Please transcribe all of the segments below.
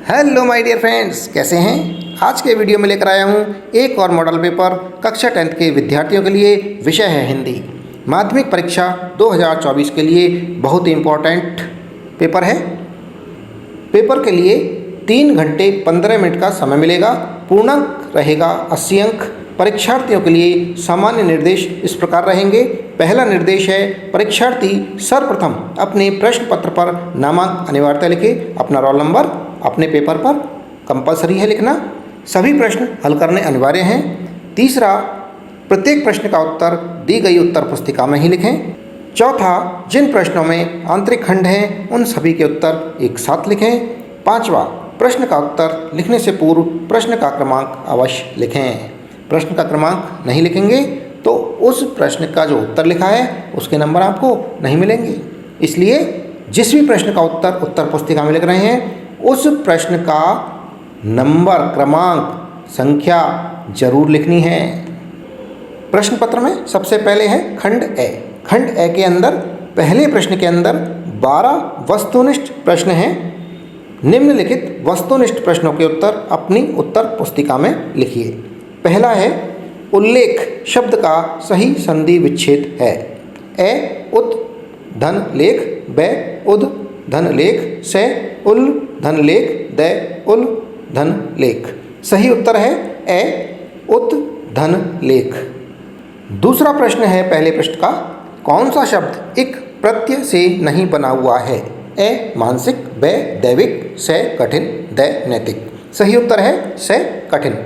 Hello my dear friends, कैसे हैं। आज के वीडियो में लेकर आया हूं एक और मॉडल पेपर कक्षा 10th के विद्यार्थियों के लिए। विषय है हिंदी। माध्यमिक परीक्षा 2024 के लिए बहुत ही इम्पोर्टेंट पेपर है। पेपर के लिए 3 घंटे 15 मिनट का समय मिलेगा। पूर्णांक रहेगा 80 अंक। परीक्षार्थियों के लिए सामान्य निर्देश इस प्रकार रहेंगे। पहला निर्देश है, परीक्षार्थी सर्वप्रथम अपने प्रश्न पत्र पर नामांक अनिवार्यतः लिखे। अपना रोल नंबर अपने पेपर पर कंपलसरी है लिखना। सभी प्रश्न हल करने अनिवार्य हैं। तीसरा, प्रत्येक प्रश्न का उत्तर दी गई उत्तर पुस्तिका में ही लिखें। चौथा, जिन प्रश्नों में आंतरिक खंड हैं उन सभी के उत्तर एक साथ लिखें। पांचवा, प्रश्न का उत्तर लिखने से पूर्व प्रश्न का क्रमांक अवश्य लिखें। प्रश्न का क्रमांक नहीं लिखेंगे तो उस प्रश्न का जो उत्तर लिखा है उसके नंबर आपको नहीं मिलेंगे। इसलिए जिस भी प्रश्न का उत्तर पुस्तिका में लिख रहे हैं उस प्रश्न का नंबर, क्रमांक, संख्या जरूर लिखनी है। प्रश्न पत्र में सबसे पहले है खंड ए। खंड ए के अंदर पहले प्रश्न के अंदर 12 वस्तुनिष्ठ प्रश्न हैं। निम्नलिखित वस्तुनिष्ठ प्रश्नों के उत्तर अपनी उत्तर पुस्तिका में लिखिए। पहला है, उल्लेख शब्द का सही संधि विच्छेद है। ए उत धन लेख, बे उद धन लेख, से उल धन लेख, दे उल धन लेख। सही उत्तर है ए उत धन लेख। दूसरा प्रश्न है पहले पृष्ठ का, कौन सा शब्द एक प्रत्यय से नहीं बना हुआ है। ए मानसिक, बे दैविक, से कठिन, दे नैतिक। सही उत्तर है से कठिन।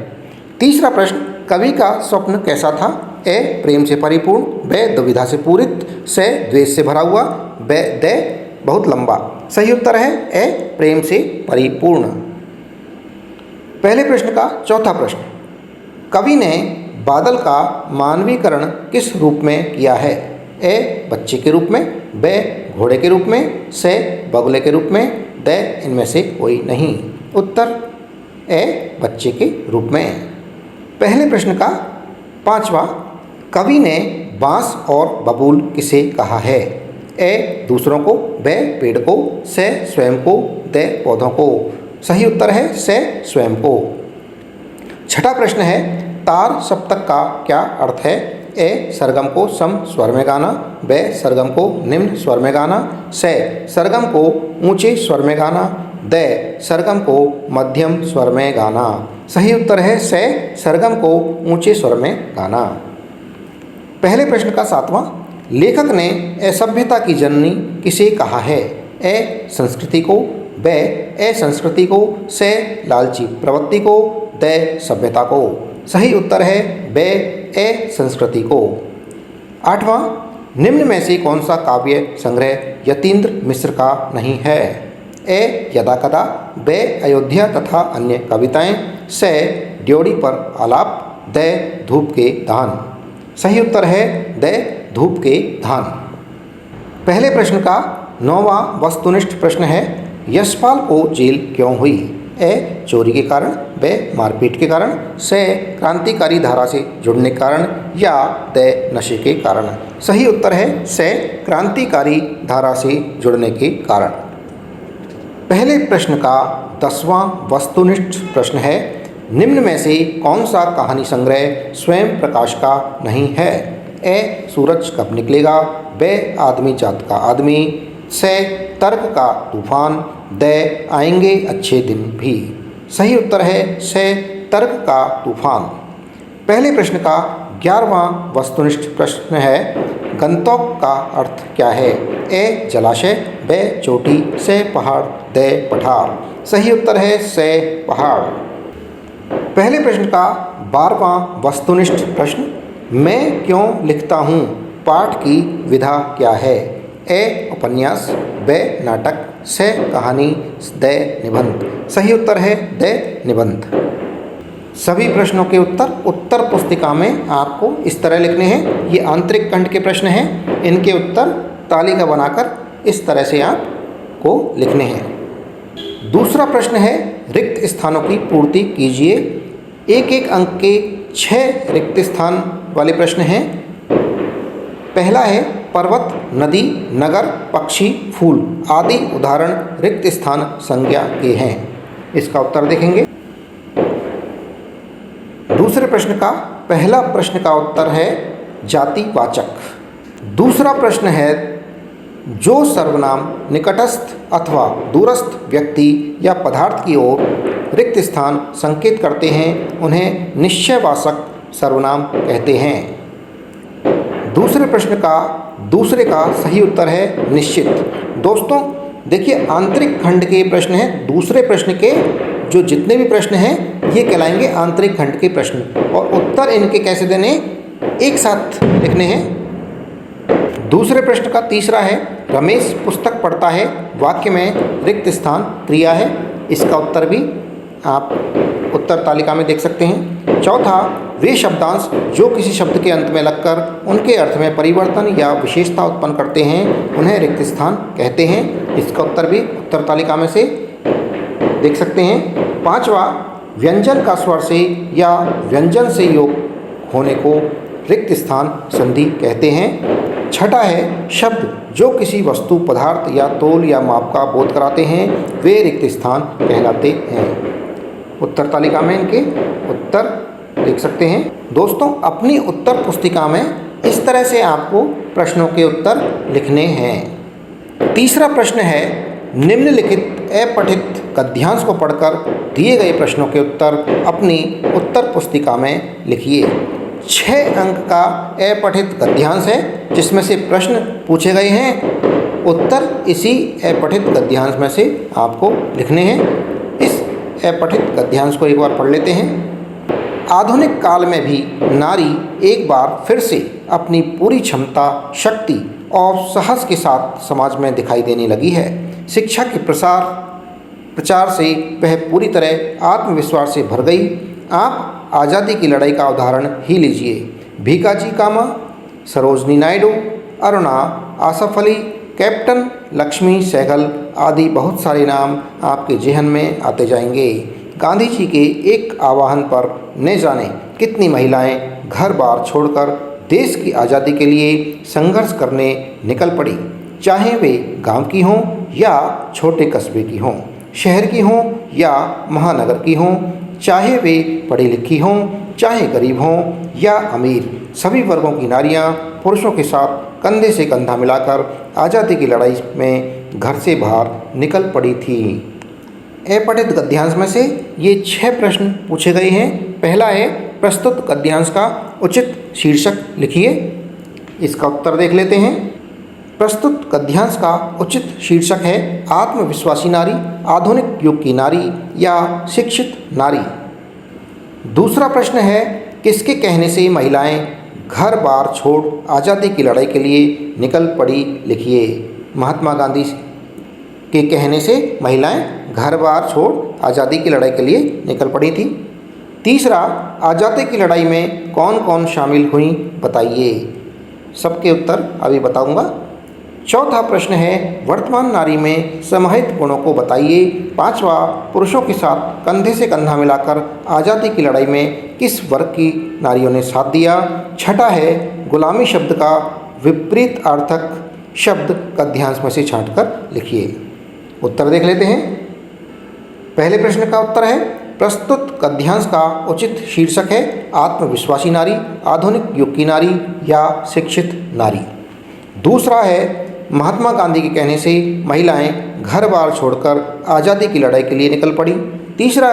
तीसरा प्रश्न, कवि का स्वप्न कैसा था। ए प्रेम से परिपूर्ण, बे दुविधा से पूरित, से द्वेष से भरा हुआ, बे दे बहुत लंबा। सही उत्तर है ए प्रेम से परिपूर्ण। पहले प्रश्न का चौथा प्रश्न, कवि ने बादल का मानवीकरण किस रूप में किया है। ए बच्चे के रूप में, बे घोड़े के रूप में, से बगुले के रूप में, दे इनमें से कोई नहीं। उत्तर ए बच्चे के रूप में। पहले प्रश्न का पांचवा, कवि ने बांस और बबूल किसे कहा है। ए दूसरों को, बे पेड़ को, से स्वयं को, दे पौधों को। सही उत्तर है से स्वयं को। छठा प्रश्न है, तार सप्तक का क्या अर्थ है। ए सरगम को सम स्वर में गाना, बे सरगम को निम्न स्वर में गाना, से सरगम को ऊंचे स्वर में गाना, दे सरगम को मध्यम स्वर में गाना। सही उत्तर है से सरगम को ऊंचे स्वर में गाना। पहले प्रश्न का सातवां, लेखक ने असभ्यता की जननी किसे कहा है। ए संस्कृति को, बे असंस्कृति को, से लालची प्रवृत्ति को, दे सभ्यता को। सही उत्तर है बे असंस्कृति को। आठवां, निम्न में से कौन सा काव्य संग्रह यतीन्द्र मिश्र का नहीं है। ए यदा कदा, बे अयोध्या तथा अन्य कविताएं, से ड्योढ़ी पर आलाप, दे धूप के दान। सही उत्तर है दे धूप के धान। पहले प्रश्न का 9वां वस्तुनिष्ठ प्रश्न है, यशपाल को जेल क्यों हुई। ए चोरी के कारण, बे मारपीट के कारण, से क्रांतिकारी धारा से जुड़ने के कारण, या दे नशे के कारण। सही उत्तर है से क्रांतिकारी धारा से जुड़ने के कारण। पहले प्रश्न का 10वां वस्तुनिष्ठ प्रश्न है, निम्न में से कौन सा कहानी संग्रह स्वयं प्रकाश का नहीं है। ए सूरज कब निकलेगा, बे आदमी जात का आदमी, से तर्क का तूफान, दे आएंगे अच्छे दिन भी। सही उत्तर है से तर्क का तूफान। पहले प्रश्न का 11वां वस्तुनिष्ठ प्रश्न है, गंतोक का अर्थ क्या है। ए जलाशय, बे चोटी, से पहाड़, दे पठार। सही उत्तर है से पहाड़। पहले प्रश्न का 12वां वस्तुनिष्ठ प्रश्न, मैं क्यों लिखता हूँ पाठ की विधा क्या है। ए उपन्यास, बे नाटक, से कहानी, दे निबंध। सही उत्तर है दे निबंध। सभी प्रश्नों के उत्तर पुस्तिका में आपको इस तरह लिखने हैं। ये आंतरिक खंड के प्रश्न हैं, इनके उत्तर तालिका बनाकर इस तरह से आपको लिखने हैं। दूसरा प्रश्न है, रिक्त स्थानों की पूर्ति कीजिए। एक अंक के 6 रिक्त स्थान वाले प्रश्न हैं। पहला है, पर्वत, नदी, नगर, पक्षी, फूल आदि उदाहरण रिक्त स्थान संज्ञा के हैं। इसका उत्तर देखेंगे। दूसरे प्रश्न का पहला प्रश्न का उत्तर है जातिवाचक। दूसरा प्रश्न है जो सर्वनाम निकटस्थ अथवा दूरस्थ व्यक्ति या पदार्थ की ओर रिक्त स्थान संकेत करते हैं उन्हें निश्चयवाचक सर्वनाम कहते हैं। दूसरे प्रश्न का दूसरे का सही उत्तर है निश्चित। दोस्तों देखिए, आंतरिक खंड के प्रश्न हैं। दूसरे प्रश्न के जो जितने भी प्रश्न हैं ये कहलाएंगे आंतरिक खंड के प्रश्न, और उत्तर इनके कैसे देने, एक साथ लिखने हैं। दूसरे प्रश्न का तीसरा है रमेश पुस्तक पढ़ता है, वाक्य में रिक्त स्थान क्रिया है। इसका उत्तर भी आप उत्तर तालिका में देख सकते हैं। चौथा, वे शब्दांश जो किसी शब्द के अंत में लगकर उनके अर्थ में परिवर्तन या विशेषता उत्पन्न करते हैं उन्हें रिक्त स्थान कहते हैं। इसका उत्तर भी उत्तर तालिका में से देख सकते हैं। पांचवा, व्यंजन का स्वर से या व्यंजन से योग होने को रिक्त स्थान संधि कहते हैं। छठा है शब्द जो किसी वस्तु पदार्थ या तोल या माप का बोध कराते हैं वे रिक्त स्थान कहलाते हैं। उत्तर तालिका में इनके उत्तर देख सकते हैं। दोस्तों अपनी उत्तर पुस्तिका में इस तरह से आपको प्रश्नों के उत्तर लिखने हैं। तीसरा प्रश्न है निम्नलिखित अपठित गद्यांश को पढ़कर दिए गए प्रश्नों के उत्तर अपनी उत्तर पुस्तिका में लिखिए। 6 अंक का अपठित गद्यांश है जिसमें से प्रश्न पूछे गए हैं, उत्तर इसी अपठित गद्यांश में से आपको लिखने हैं। इस अपठित गद्यांश को एक बार पढ़ लेते हैं। आधुनिक काल में भी नारी एक बार फिर से अपनी पूरी क्षमता, शक्ति और साहस के साथ समाज में दिखाई देने लगी है। शिक्षा के प्रचार से वह पूरी तरह आत्मविश्वास से भर गई। आप आज़ादी की लड़ाई का उदाहरण ही लीजिए। भीकाजी कामा, सरोजनी नायडू, अरुणा आसफ अली, कैप्टन लक्ष्मी सहगल आदि बहुत सारे नाम आपके जेहन में आते जाएंगे। गांधी जी के एक आह्वान पर न जाने कितनी महिलाएं घर बार छोड़कर देश की आज़ादी के लिए संघर्ष करने निकल पड़ी, चाहे वे गांव की हों या छोटे कस्बे की हों, शहर की हों या महानगर की हों, चाहे वे पढ़ी लिखी हों, चाहे गरीब हों या अमीर, सभी वर्गों की नारियां पुरुषों के साथ कंधे से कंधा मिलाकर आज़ादी की लड़ाई में घर से बाहर निकल पड़ी थी। अपठित गद्यांश में से ये 6 प्रश्न पूछे गए हैं। पहला है प्रस्तुत गद्यांश का उचित शीर्षक लिखिए। इसका उत्तर देख लेते हैं। प्रस्तुत गद्यांश का उचित शीर्षक है आत्मविश्वासी नारी, आधुनिक युग की नारी या शिक्षित नारी। दूसरा प्रश्न है किसके कहने से महिलाएं घर बार छोड़ आज़ादी की लड़ाई के लिए निकल पड़ी, लिखिए। महात्मा गांधी के कहने से महिलाएं घर बार छोड़ आज़ादी की लड़ाई के लिए निकल पड़ी थी। तीसरा, आज़ादी की लड़ाई में कौन कौन शामिल हुई बताइए। सबके उत्तर अभी बताऊंगा। चौथा प्रश्न है वर्तमान नारी में समाहित गुणों को बताइए। पांचवा, पुरुषों के साथ कंधे से कंधा मिलाकर आज़ादी की लड़ाई में किस वर्ग की नारियों ने साथ दिया। छठा है गुलामी शब्द का विपरीत अर्थक शब्द गद्यांश में से छांटकर लिखिए। उत्तर देख लेते हैं। पहले प्रश्न का उत्तर है प्रस्तुत गद्यांश का उचित शीर्षक है आत्मविश्वासी नारी, आधुनिक युग की नारी या शिक्षित नारी। दूसरा है महात्मा गांधी के कहने से महिलाएं घर बार छोड़कर आज़ादी की लड़ाई के लिए निकल पड़ी। तीसरा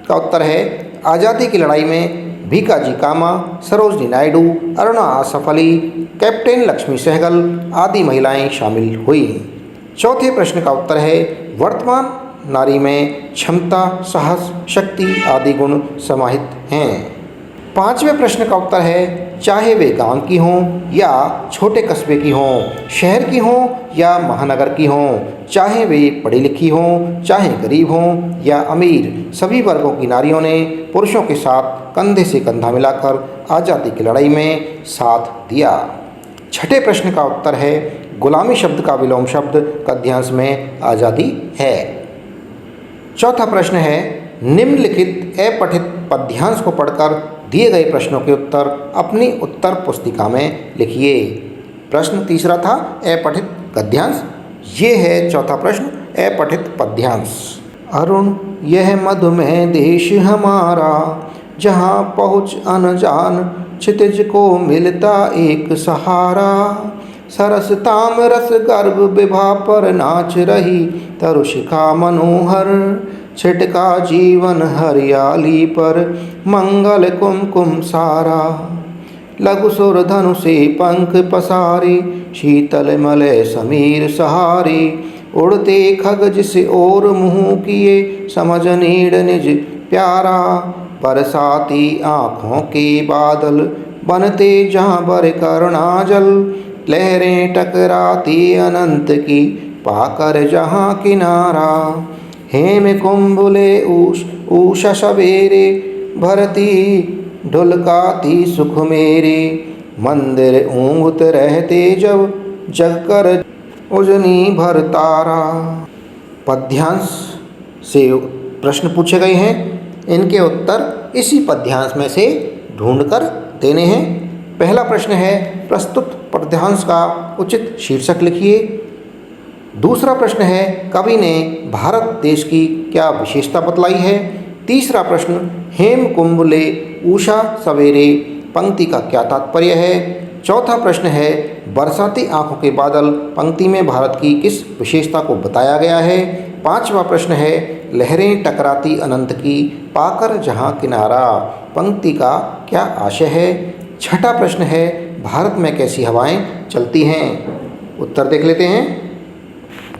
का उत्तर है आज़ादी की लड़ाई में भीकाजी कामा, सरोजनी नायडू, अरुणा आसफ अली, कैप्टन लक्ष्मी सहगल आदि महिलाएं शामिल हुई। चौथे प्रश्न का उत्तर है वर्तमान नारी में क्षमता, साहस, शक्ति आदि गुण समाहित हैं। पांचवें प्रश्न का उत्तर है चाहे वे गांव की हों या छोटे कस्बे की हों, शहर की हों या महानगर की हों, चाहे वे पढ़ी लिखी हों, चाहे गरीब हों या अमीर, सभी वर्गों की नारियों ने पुरुषों के साथ कंधे से कंधा मिलाकर आज़ादी की लड़ाई में साथ दिया। छठे प्रश्न का उत्तर है गुलामी शब्द का विलोम शब्द गद्यांश में आज़ादी है। चौथा प्रश्न है निम्नलिखित अपठित पद्यांश को पढ़कर दिए गए प्रश्नों के उत्तर अपनी उत्तर पुस्तिका में लिखिए। प्रश्न तीसरा था अपठित गद्यांश, ये है चौथा प्रश्न अपठित पद्यांश। अरुण यह मधुमेह देश हमारा, जहाँ पहुँच अनजान क्षितिज को मिलता एक सहारा। सरस ताम रस गर्भ विभा पर नाच रही तरुशिखा मनोहर, छिटका जीवन हरियाली पर मंगल कुमकुम सारा। लघु सुर धनु से पंख पसारे शीतल मलय समीर सहारे, उड़ते खग जिस ओर मुँह किए समझ नीड़ निज प्यारा। बरसाती आँखों के बादल बनते जहाँ बर करुणा जल, लहरें टकराती अनंत की पाकर जहाँ किनारा। हेम कुंभले उषा सवेरे भरती ढुलकाती सुख मेरे, मंदिर ऊँघत रहते जब जगकर उजनी भर तारा। पद्यांश से प्रश्न पूछे गए हैं, इनके उत्तर इसी पद्यांश में से ढूंढकर देने हैं। पहला प्रश्न है प्रस्तुत पद्यांश का उचित शीर्षक लिखिए। दूसरा प्रश्न है कवि ने भारत देश की क्या विशेषता बतलाई है। तीसरा प्रश्न हेम कुंभले उषा सवेरे पंक्ति का क्या तात्पर्य है। चौथा प्रश्न है बरसाती आंखों के बादल पंक्ति में भारत की किस विशेषता को बताया गया है। पांचवा प्रश्न है लहरें टकराती अनंत की पाकर जहां किनारा पंक्ति का क्या आशय है। छठा प्रश्न है भारत में कैसी हवाएं चलती हैं। उत्तर देख लेते हैं।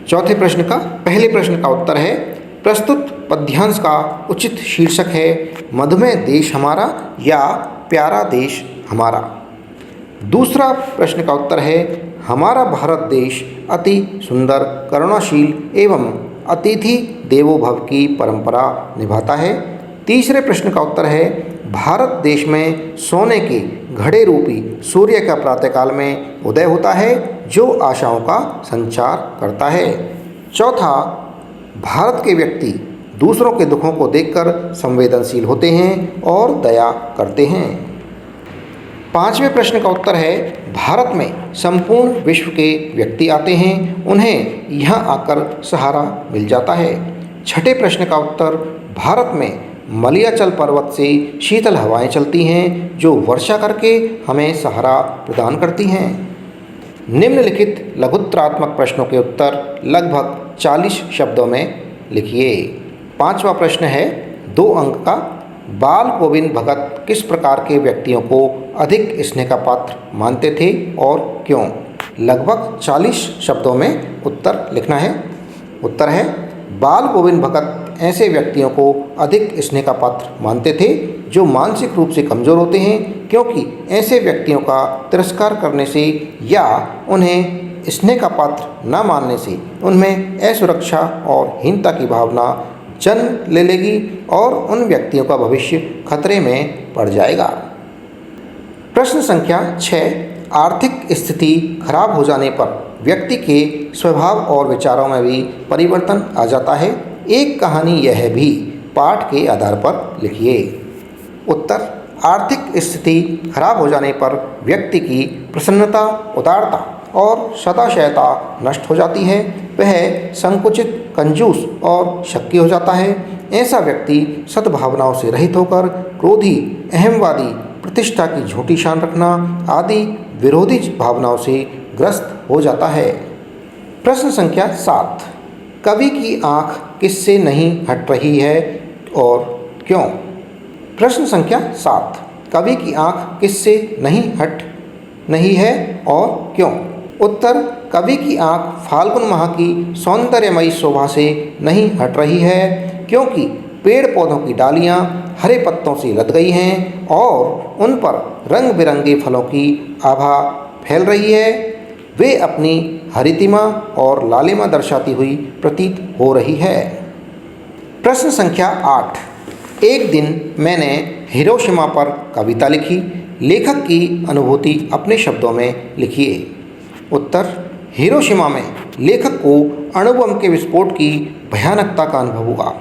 चौथे प्रश्न का पहले प्रश्न का उत्तर है प्रस्तुत पद्यांश का उचित शीर्षक है मधुमेह देश हमारा या प्यारा देश हमारा। दूसरा प्रश्न का उत्तर है हमारा भारत देश अति सुंदर करुणाशील एवं अतिथि देवो भव की परंपरा निभाता है। तीसरे प्रश्न का उत्तर है भारत देश में सोने के घड़े रूपी सूर्य का प्रातःकाल में उदय होता है जो आशाओं का संचार करता है। चौथा भारत के व्यक्ति दूसरों के दुखों को देखकर संवेदनशील होते हैं और दया करते हैं। पांचवें प्रश्न का उत्तर है भारत में संपूर्ण विश्व के व्यक्ति आते हैं, उन्हें यहाँ आकर सहारा मिल जाता है। छठे प्रश्न का उत्तर भारत में मलयाचल पर्वत से शीतल हवाएं चलती हैं जो वर्षा करके हमें सहारा प्रदान करती हैं। निम्नलिखित लघुत्तरात्मक प्रश्नों के उत्तर लगभग 40 शब्दों में लिखिए। पांचवा प्रश्न है 2 अंक का बाल गोविंद भगत किस प्रकार के व्यक्तियों को अधिक स्नेह का पात्र मानते थे और क्यों। लगभग 40 शब्दों में उत्तर लिखना है। उत्तर है बाल गोविंद भगत ऐसे व्यक्तियों को अधिक स्नेह का पात्र मानते थे जो मानसिक रूप से कमज़ोर होते हैं, क्योंकि ऐसे व्यक्तियों का तिरस्कार करने से या उन्हें स्नेह का पात्र न मानने से उनमें असुरक्षा और हीनता की भावना जन्म ले लेगी और उन व्यक्तियों का भविष्य खतरे में पड़ जाएगा। प्रश्न संख्या 6 आर्थिक स्थिति खराब हो जाने पर व्यक्ति के स्वभाव और विचारों में भी परिवर्तन आ जाता है। एक कहानी यह भी पाठ के आधार पर लिखिए। उत्तर आर्थिक स्थिति खराब हो जाने पर व्यक्ति की प्रसन्नता, उदारता और सदाशयता नष्ट हो जाती है। वह संकुचित, कंजूस और शक्की हो जाता है। ऐसा व्यक्ति सद्भावनाओं से रहित होकर क्रोधी, अहमवादी, प्रतिष्ठा की झूठी शान रखना आदि विरोधी भावनाओं से ग्रस्त हो जाता है। प्रश्न संख्या 7 कवि की आँख किससे नहीं हट रही है और क्यों। प्रश्न संख्या 7 कवि की आँख किससे नहीं है और क्यों। उत्तर कवि की आँख फाल्गुन माह की सौंदर्यमयी शोभा से नहीं हट रही है, क्योंकि पेड़ पौधों की डालियाँ हरे पत्तों से लद गई हैं और उन पर रंग बिरंगे फलों की आभा फैल रही है। वे अपनी हरितिमा और लालिमा दर्शाती हुई प्रतीत हो रही है। प्रश्न संख्या 8 एक दिन मैंने हिरोशिमा पर कविता लिखी। लेखक की अनुभूति अपने शब्दों में लिखिए। उत्तर हिरोशिमा में लेखक को अणुबम के विस्फोट की भयानकता का अनुभव हुआ।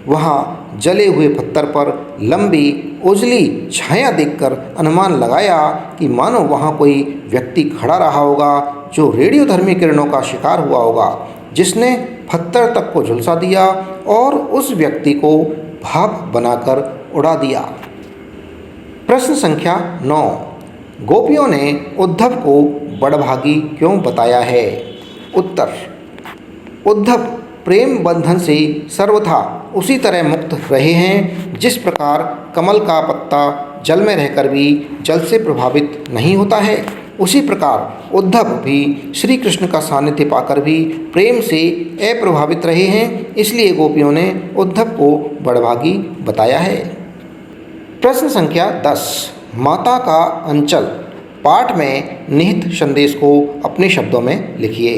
वहाँ जले हुए पत्थर पर लंबी उजली छाया देखकर अनुमान लगाया कि मानो वहाँ कोई व्यक्ति खड़ा रहा होगा जो रेडियोधर्मी किरणों का शिकार हुआ होगा, जिसने पत्थर तक को झुलसा दिया और उस व्यक्ति को भाप बनाकर उड़ा दिया। प्रश्न संख्या 9। गोपियों ने उद्धव को बड़भागी क्यों बताया है? उत्तर। उद्धव प्रेम बंधन से सर्वथा उसी तरह मुक्त रहे हैं जिस प्रकार कमल का पत्ता जल में रहकर भी जल से प्रभावित नहीं होता है, उसी प्रकार उद्धव भी श्री कृष्ण का सानिध्य पाकर भी प्रेम से अप्रभावित रहे हैं, इसलिए गोपियों ने उद्धव को बड़भागी बताया है। प्रश्न संख्या 10। माता का अंचल पाठ में निहित संदेश को अपने शब्दों में लिखिए।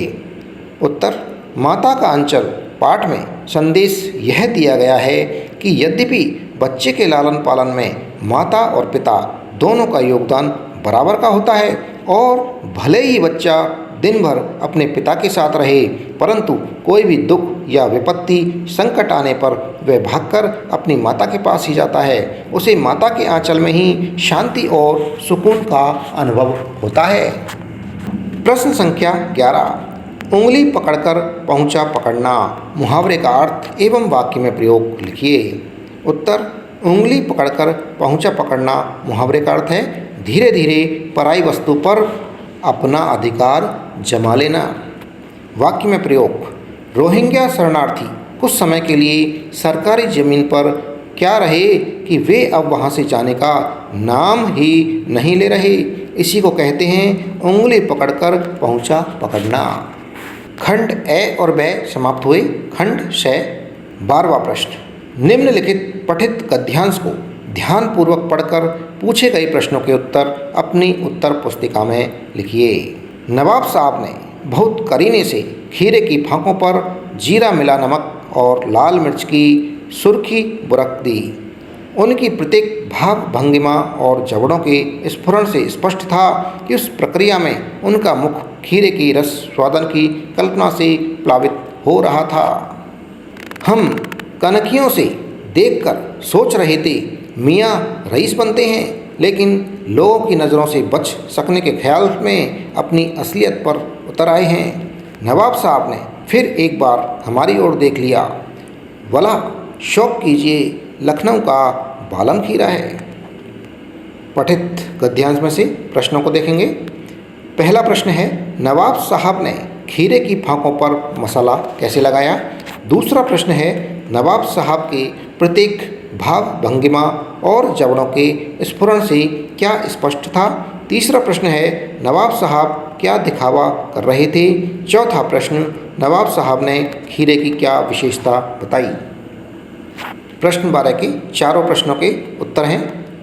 उत्तर। माता का अंचल पाठ में संदेश यह दिया गया है कि यद्यपि बच्चे के लालन पालन में माता और पिता दोनों का योगदान बराबर का होता है और भले ही बच्चा दिन भर अपने पिता के साथ रहे, परंतु कोई भी दुख या विपत्ति संकट आने पर वह भागकर अपनी माता के पास ही जाता है। उसे माता के आंचल में ही शांति और सुकून का अनुभव होता है। प्रश्न संख्या 11। उंगली पकड़कर पहुंचा पकड़ना मुहावरे का अर्थ एवं वाक्य में प्रयोग लिखिए। उत्तर। उंगली पकड़कर पहुंचा पकड़ना मुहावरे का अर्थ है धीरे धीरे पराई वस्तु पर अपना अधिकार जमा लेना। वाक्य में प्रयोग। रोहिंग्या शरणार्थी कुछ समय के लिए सरकारी जमीन पर क्या रहे कि वे अब वहां से जाने का नाम ही नहीं ले रहे। इसी को कहते हैं उंगली पकड़कर पहुंचा पकड़ना। खंड ए और ब समाप्त हुए। खंड श। 12वां प्रश्न। निम्नलिखित पठित गद्यांश को ध्यानपूर्वक पढ़कर पूछे गए प्रश्नों के उत्तर अपनी उत्तर पुस्तिका में लिखिए। नवाब साहब ने बहुत करीने से खीरे की फांकों पर जीरा मिला नमक और लाल मिर्च की सुर्खी बुरक दी। उनकी प्रत्येक भाव भंगिमा और जबड़ों के स्फुरण से स्पष्ट था कि उस प्रक्रिया में उनका मुख खीरे की रस स्वादन की कल्पना से प्लावित हो रहा था। हम कनखियों से देखकर सोच रहे थे मियाँ रईस बनते हैं, लेकिन लोगों की नज़रों से बच सकने के ख्याल में अपनी असलियत पर उतर आए हैं। नवाब साहब ने फिर एक बार हमारी ओर देख लिया। भला शौक कीजिए, लखनऊ का बालम खीरा है। पठित गद्यांश में से प्रश्नों को देखेंगे। पहला प्रश्न है नवाब साहब ने खीरे की फांकों पर मसाला कैसे लगाया। दूसरा प्रश्न है नवाब साहब के प्रत्येक भाव भंगिमा और जबड़ों के स्फुरण से क्या स्पष्ट था। तीसरा प्रश्न है नवाब साहब क्या दिखावा कर रहे थे। चौथा प्रश्न नवाब साहब ने खीरे की क्या विशेषता बताई। प्रश्न 12 के चारों प्रश्नों के उत्तर हैं।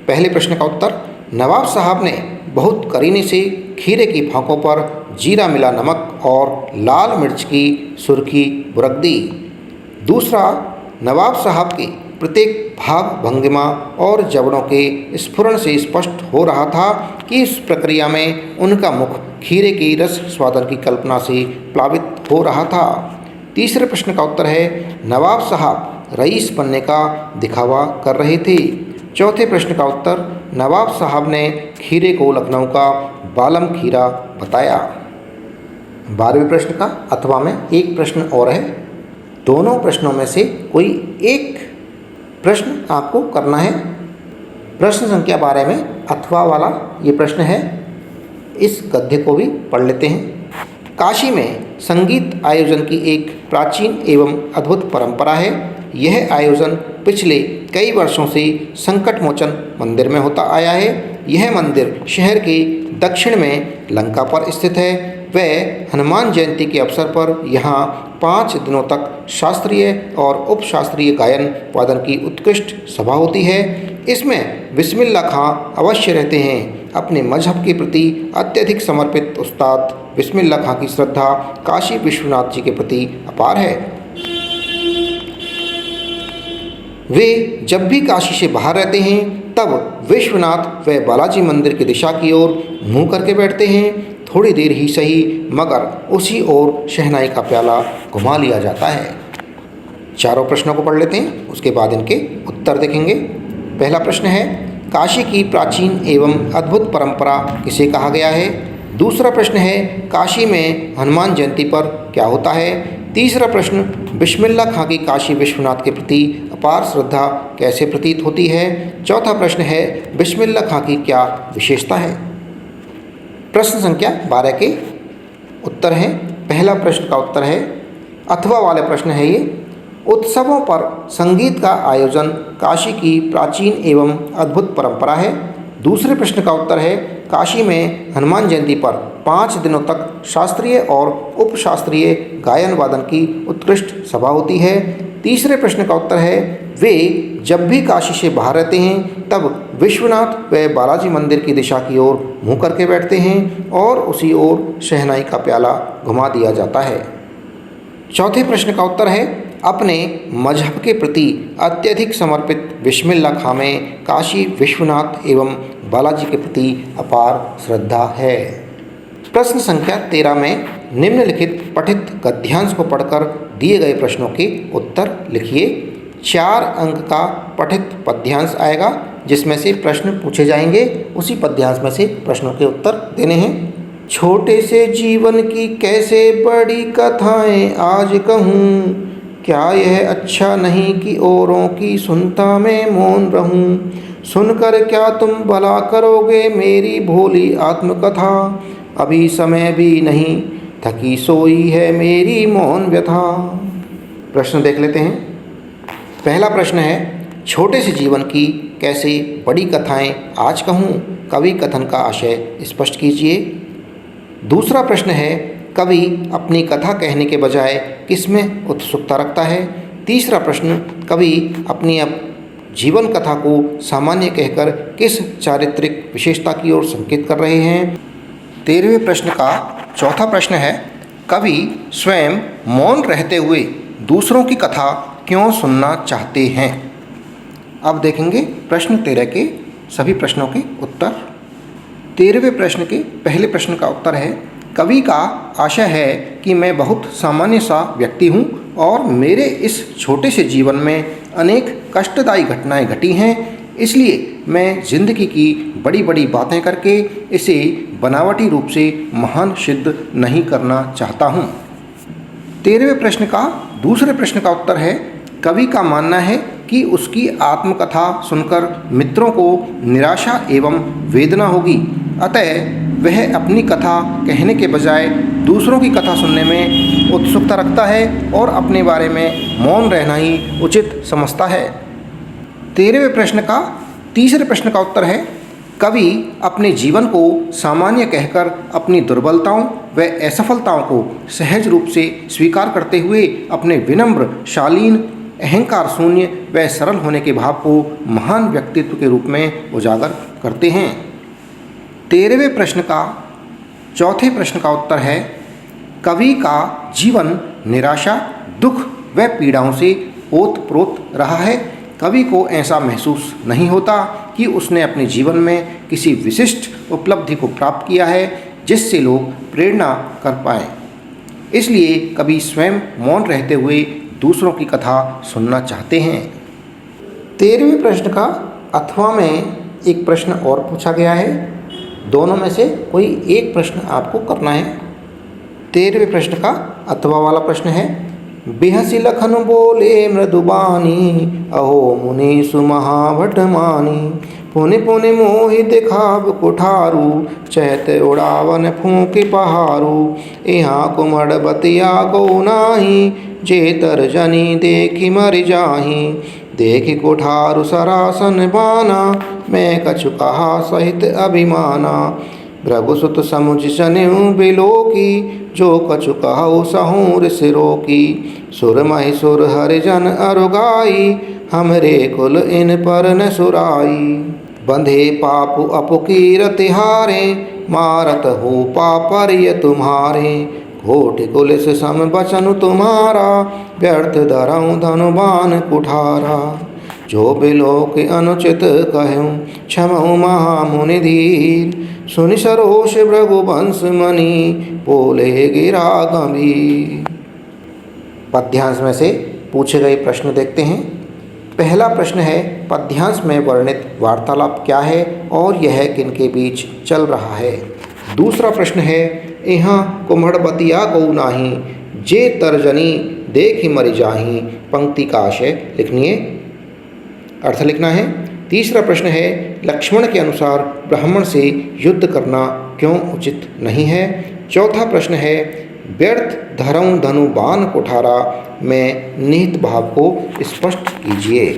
पहले प्रश्न का उत्तर नवाब साहब ने बहुत करीने से खीरे की फांकों पर जीरा मिला नमक और लाल मिर्च की सुर्खी बुरक दी। दूसरा नवाब साहब के प्रत्येक भाव भंगिमा और जबड़ों के स्फुरण से स्पष्ट हो रहा था कि इस प्रक्रिया में उनका मुख खीरे की रस स्वादन की कल्पना से प्लावित हो रहा था। तीसरे प्रश्न का उत्तर है नवाब साहब रईस बनने का दिखावा कर रहे थे। चौथे प्रश्न का उत्तर नवाब साहब ने खीरे को लखनऊ का बालम खीरा बताया। 12वें प्रश्न का अथवा में एक प्रश्न और है। दोनों प्रश्नों में से कोई एक प्रश्न आपको करना है। प्रश्न संख्या 12 में अथवा वाला ये प्रश्न है। इस गद्य को भी पढ़ लेते हैं। काशी में संगीत आयोजन की एक प्राचीन एवं अद्भुत परंपरा है। यह आयोजन पिछले कई वर्षों से संकटमोचन मंदिर में होता आया है। यह मंदिर शहर के दक्षिण में लंका पर स्थित है। वह हनुमान जयंती के अवसर पर यहाँ 5 दिनों तक शास्त्रीय और उपशास्त्रीय गायन वादन की उत्कृष्ट सभा होती है। इसमें बिस्मिल्लाह खां अवश्य रहते हैं। अपने मजहब के प्रति अत्यधिक समर्पित उस्ताद बिस्मिल्लाह खां की श्रद्धा काशी विश्वनाथ जी के प्रति अपार है। वे जब भी काशी से बाहर रहते हैं तब विश्वनाथ व बालाजी मंदिर की दिशा की ओर मुँह करके बैठते हैं। थोड़ी देर ही सही मगर उसी ओर शहनाई का प्याला घुमा लिया जाता है। चारों प्रश्नों को पढ़ लेते हैं, उसके बाद इनके उत्तर देखेंगे। पहला प्रश्न है काशी की प्राचीन एवं अद्भुत परंपरा किसे कहा गया है। दूसरा प्रश्न है काशी में हनुमान जयंती पर क्या होता है। तीसरा प्रश्न, बिस्मिल्लाह खां की काशी विश्वनाथ के प्रति अपार श्रद्धा कैसे प्रतीत होती है? चौथा प्रश्न है, बिस्मिल्लाह खां की क्या विशेषता है? प्रश्न संख्या 12 के उत्तर हैं। पहला प्रश्न का उत्तर है, अथवा वाले प्रश्न है ये, उत्सवों पर संगीत का आयोजन काशी की प्राचीन एवं अद्भुत परंपरा है। दूसरे प्रश्न का उत्तर है, काशी में हनुमान जयंती पर 5 दिनों तक शास्त्रीय और उपशास्त्रीय गायन वादन की उत्कृष्ट सभा होती है। तीसरे प्रश्न का उत्तर है, वे जब भी काशी से बाहर रहते हैं तब विश्वनाथ व बालाजी मंदिर की दिशा की ओर मुँह करके बैठते हैं और उसी ओर शहनाई का प्याला घुमा दिया जाता है। चौथे प्रश्न का उत्तर है, अपने मजहब के प्रति अत्यधिक समर्पित बिस्मिल्लाह खां में काशी विश्वनाथ एवं बालाजी के प्रति अपार श्रद्धा है। प्रश्न संख्या 13 में निम्नलिखित पठित गद्यांश को पढ़कर दिए गए प्रश्नों के उत्तर लिखिए। 4 अंक का पठित पद्यांश आएगा जिसमें से प्रश्न पूछे जाएंगे, उसी पद्यांश में से प्रश्नों के उत्तर देने हैं। छोटे से जीवन की कैसे बड़ी कथाएं आज कहूँ, क्या यह अच्छा नहीं कि औरों की सुनता मैं मौन रहूं। सुनकर क्या तुम भला करोगे मेरी भोली आत्मकथा, अभी समय भी नहीं थकी सोई है मेरी मौन व्यथा। प्रश्न देख लेते हैं। पहला प्रश्न है, छोटे से जीवन की कैसे बड़ी कथाएं आज कहूँ, कवि कथन का आशय स्पष्ट कीजिए। दूसरा प्रश्न है, कवि अपनी कथा कहने के बजाय किसमें उत्सुकता रखता है। तीसरा प्रश्न, कवि अपनी जीवन कथा को सामान्य कहकर किस चारित्रिक विशेषता की ओर संकेत कर रहे हैं। 13वें प्रश्न का चौथा प्रश्न है, कवि स्वयं मौन रहते हुए दूसरों की कथा क्यों सुनना चाहते हैं। अब देखेंगे प्रश्न 13 के सभी प्रश्नों के उत्तर। 13वें प्रश्न के पहले प्रश्न का उत्तर है, कवि का आशय है कि मैं बहुत सामान्य सा व्यक्ति हूँ और मेरे इस छोटे से जीवन में अनेक कष्टदायी घटनाएं घटी हैं, इसलिए मैं जिंदगी की बड़ी बड़ी बातें करके इसे बनावटी रूप से महान सिद्ध नहीं करना चाहता हूँ। 13वें प्रश्न का दूसरे प्रश्न का उत्तर है, कवि का मानना है कि उसकी आत्मकथा सुनकर मित्रों को निराशा एवं वेदना होगी, अतः वह अपनी कथा कहने के बजाय दूसरों की कथा सुनने में उत्सुकता रखता है और अपने बारे में मौन रहना ही उचित समझता है। 13वें प्रश्न का तीसरे प्रश्न का उत्तर है, कवि अपने जीवन को सामान्य कहकर अपनी दुर्बलताओं व असफलताओं को सहज रूप से स्वीकार करते हुए अपने विनम्र, शालीन, अहंकार शून्य व सरल होने के भाव को महान व्यक्तित्व के रूप में उजागर करते हैं। 13वें प्रश्न का चौथे प्रश्न का उत्तर है, कवि का जीवन निराशा, दुख व पीड़ाओं से ओत-प्रोत रहा है। कवि को ऐसा महसूस नहीं होता कि उसने अपने जीवन में किसी विशिष्ट उपलब्धि को प्राप्त किया है जिससे लोग प्रेरणा कर पाएँ। इसलिए कवि स्वयं मौन रहते हुए दूसरों की कथा सुनना चाहते हैं। 13वें प्रश्न का अथवा में एक प्रश्न और पूछा गया है, दोनों में से कोई एक प्रश्न आपको करना है। 13वें प्रश्न का अथवा वाला प्रश्न है, बिहसी लखन बोले मृदुबानी, अहो मुनि सुमहाभट मानी। पुनि पुनि मोहि दिखाव कुठारू, चहत उड़ावन फूंक पहारू। यहाँ कुमड़ बतिया को नाही, जेतर जनी देखी मर जाही। देखि कुठारू सरासन बाना, मैं कछु कहा सहित अभिमाना। भृगुसुत समुझ सनेहु बिलोकी, जो कछु कहु सहूर सिरोकी। सुर महि सुर हरिजन अरुगाई, हमरे कुल इन पर न सुराई। बंधे पापु अपुकीर तिहारे, मारत हो पापरिय तुम्हारे। घोट कुलिस सम बचन तुम्हारा, व्यर्थ धरऊँ धनुबान कुठारा। जो बिलोक अनुचित कहूँ, क्षमहु महामुनि धीर। सुनि सरोष भृगुवंश मणि, बोले गिरा गंभीर। पद्यांश में से पूछे गए प्रश्न देखते हैं। पहला प्रश्न है, पद्यांश में वर्णित वार्तालाप क्या है और यह किनके बीच चल रहा है। दूसरा प्रश्न है, यहाँ कुम्हड़ बतिया को नाही, जे तर्जनी देखी मरि जाही, पंक्ति का आशय लिखनी है, अर्थ लिखना है। तीसरा प्रश्न है, लक्ष्मण के अनुसार ब्राह्मण से युद्ध करना क्यों उचित नहीं है। चौथा प्रश्न है, व्यर्थ धरऊं धनु बाण कुठारा में निहित भाव को स्पष्ट कीजिए।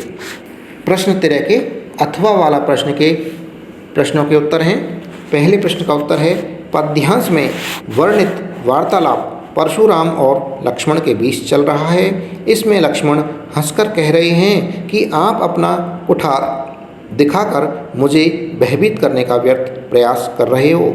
प्रश्न 13 के अथवा वाला प्रश्नों के उत्तर हैं। पहले प्रश्न का उत्तर है, पद्यांश में वर्णित वार्तालाप परशुराम और लक्ष्मण के बीच चल रहा है। इसमें लक्ष्मण हंसकर कह रहे हैं कि आप अपना कुठार दिखाकर मुझे भयभीत करने का व्यर्थ प्रयास कर रहे हो।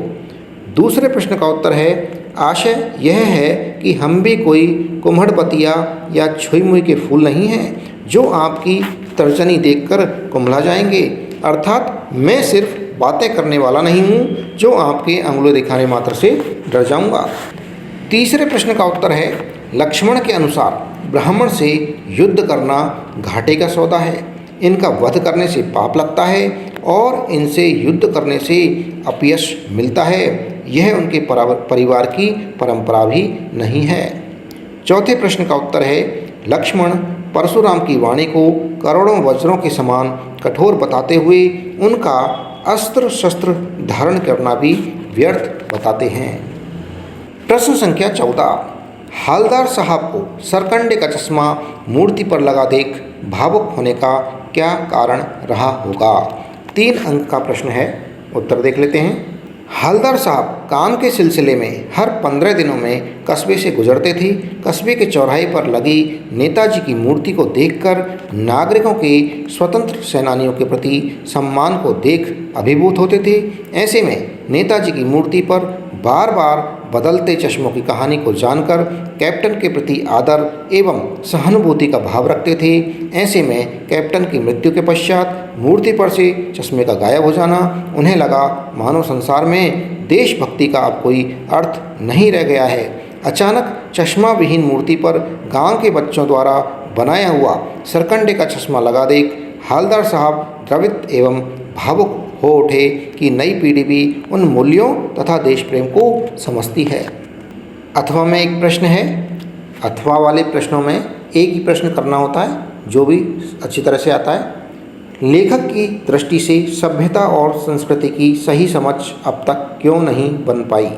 दूसरे प्रश्न का उत्तर है, आशय यह है कि हम भी कोई कुम्हड़पतिया या छुई मुई के फूल नहीं हैं जो आपकी तर्जनी देखकर कुम्हला जाएंगे, अर्थात मैं सिर्फ बातें करने वाला नहीं हूँ जो आपके अंगुली दिखाने मात्र से डर जाऊँगा। तीसरे प्रश्न का उत्तर है, लक्ष्मण के अनुसार ब्राह्मण से युद्ध करना घाटे का सौदा है, इनका वध करने से पाप लगता है और इनसे युद्ध करने से अपयश मिलता है, यह उनके परिवार की परंपरा भी नहीं है। चौथे प्रश्न का उत्तर है, लक्ष्मण परशुराम की वाणी को करोड़ों वज्रों के समान कठोर बताते हुए उनका अस्त्र शस्त्र धारण करना भी व्यर्थ बताते हैं। प्रश्न संख्या 14, हालदार साहब को सरकंडे का चश्मा मूर्ति पर लगा देख भावुक होने का क्या कारण रहा होगा। 3 अंक का प्रश्न है, उत्तर देख लेते हैं। हालदार साहब काम के सिलसिले में हर 15 दिनों में कस्बे से गुजरते थे। कस्बे के चौराहे पर लगी नेताजी की मूर्ति को देखकर नागरिकों के स्वतंत्र सेनानियों के प्रति सम्मान को देख अभिभूत होते थे। ऐसे में नेताजी की मूर्ति पर बार बार बदलते चश्मों की कहानी को जानकर कैप्टन के प्रति आदर एवं सहानुभूति का भाव रखते थे। ऐसे में कैप्टन की मृत्यु के पश्चात मूर्ति पर से चश्मे का गायब हो जाना उन्हें लगा मानो संसार में देशभक्ति का अब कोई अर्थ नहीं रह गया है। अचानक चश्मा विहीन मूर्ति पर गांव के बच्चों द्वारा बनाया हुआ सरकंडे का चश्मा लगा देख हालदार साहब द्रवित एवं भावुक हो उठे कि नई पीढ़ी भी उन मूल्यों तथा देश प्रेम को समझती है। अथवा में एक प्रश्न है। अथवा वाले प्रश्नों में एक ही प्रश्न करना होता है जो भी अच्छी तरह से आता है। लेखक की दृष्टि से सभ्यता और संस्कृति की सही समझ अब तक क्यों नहीं बन पाई।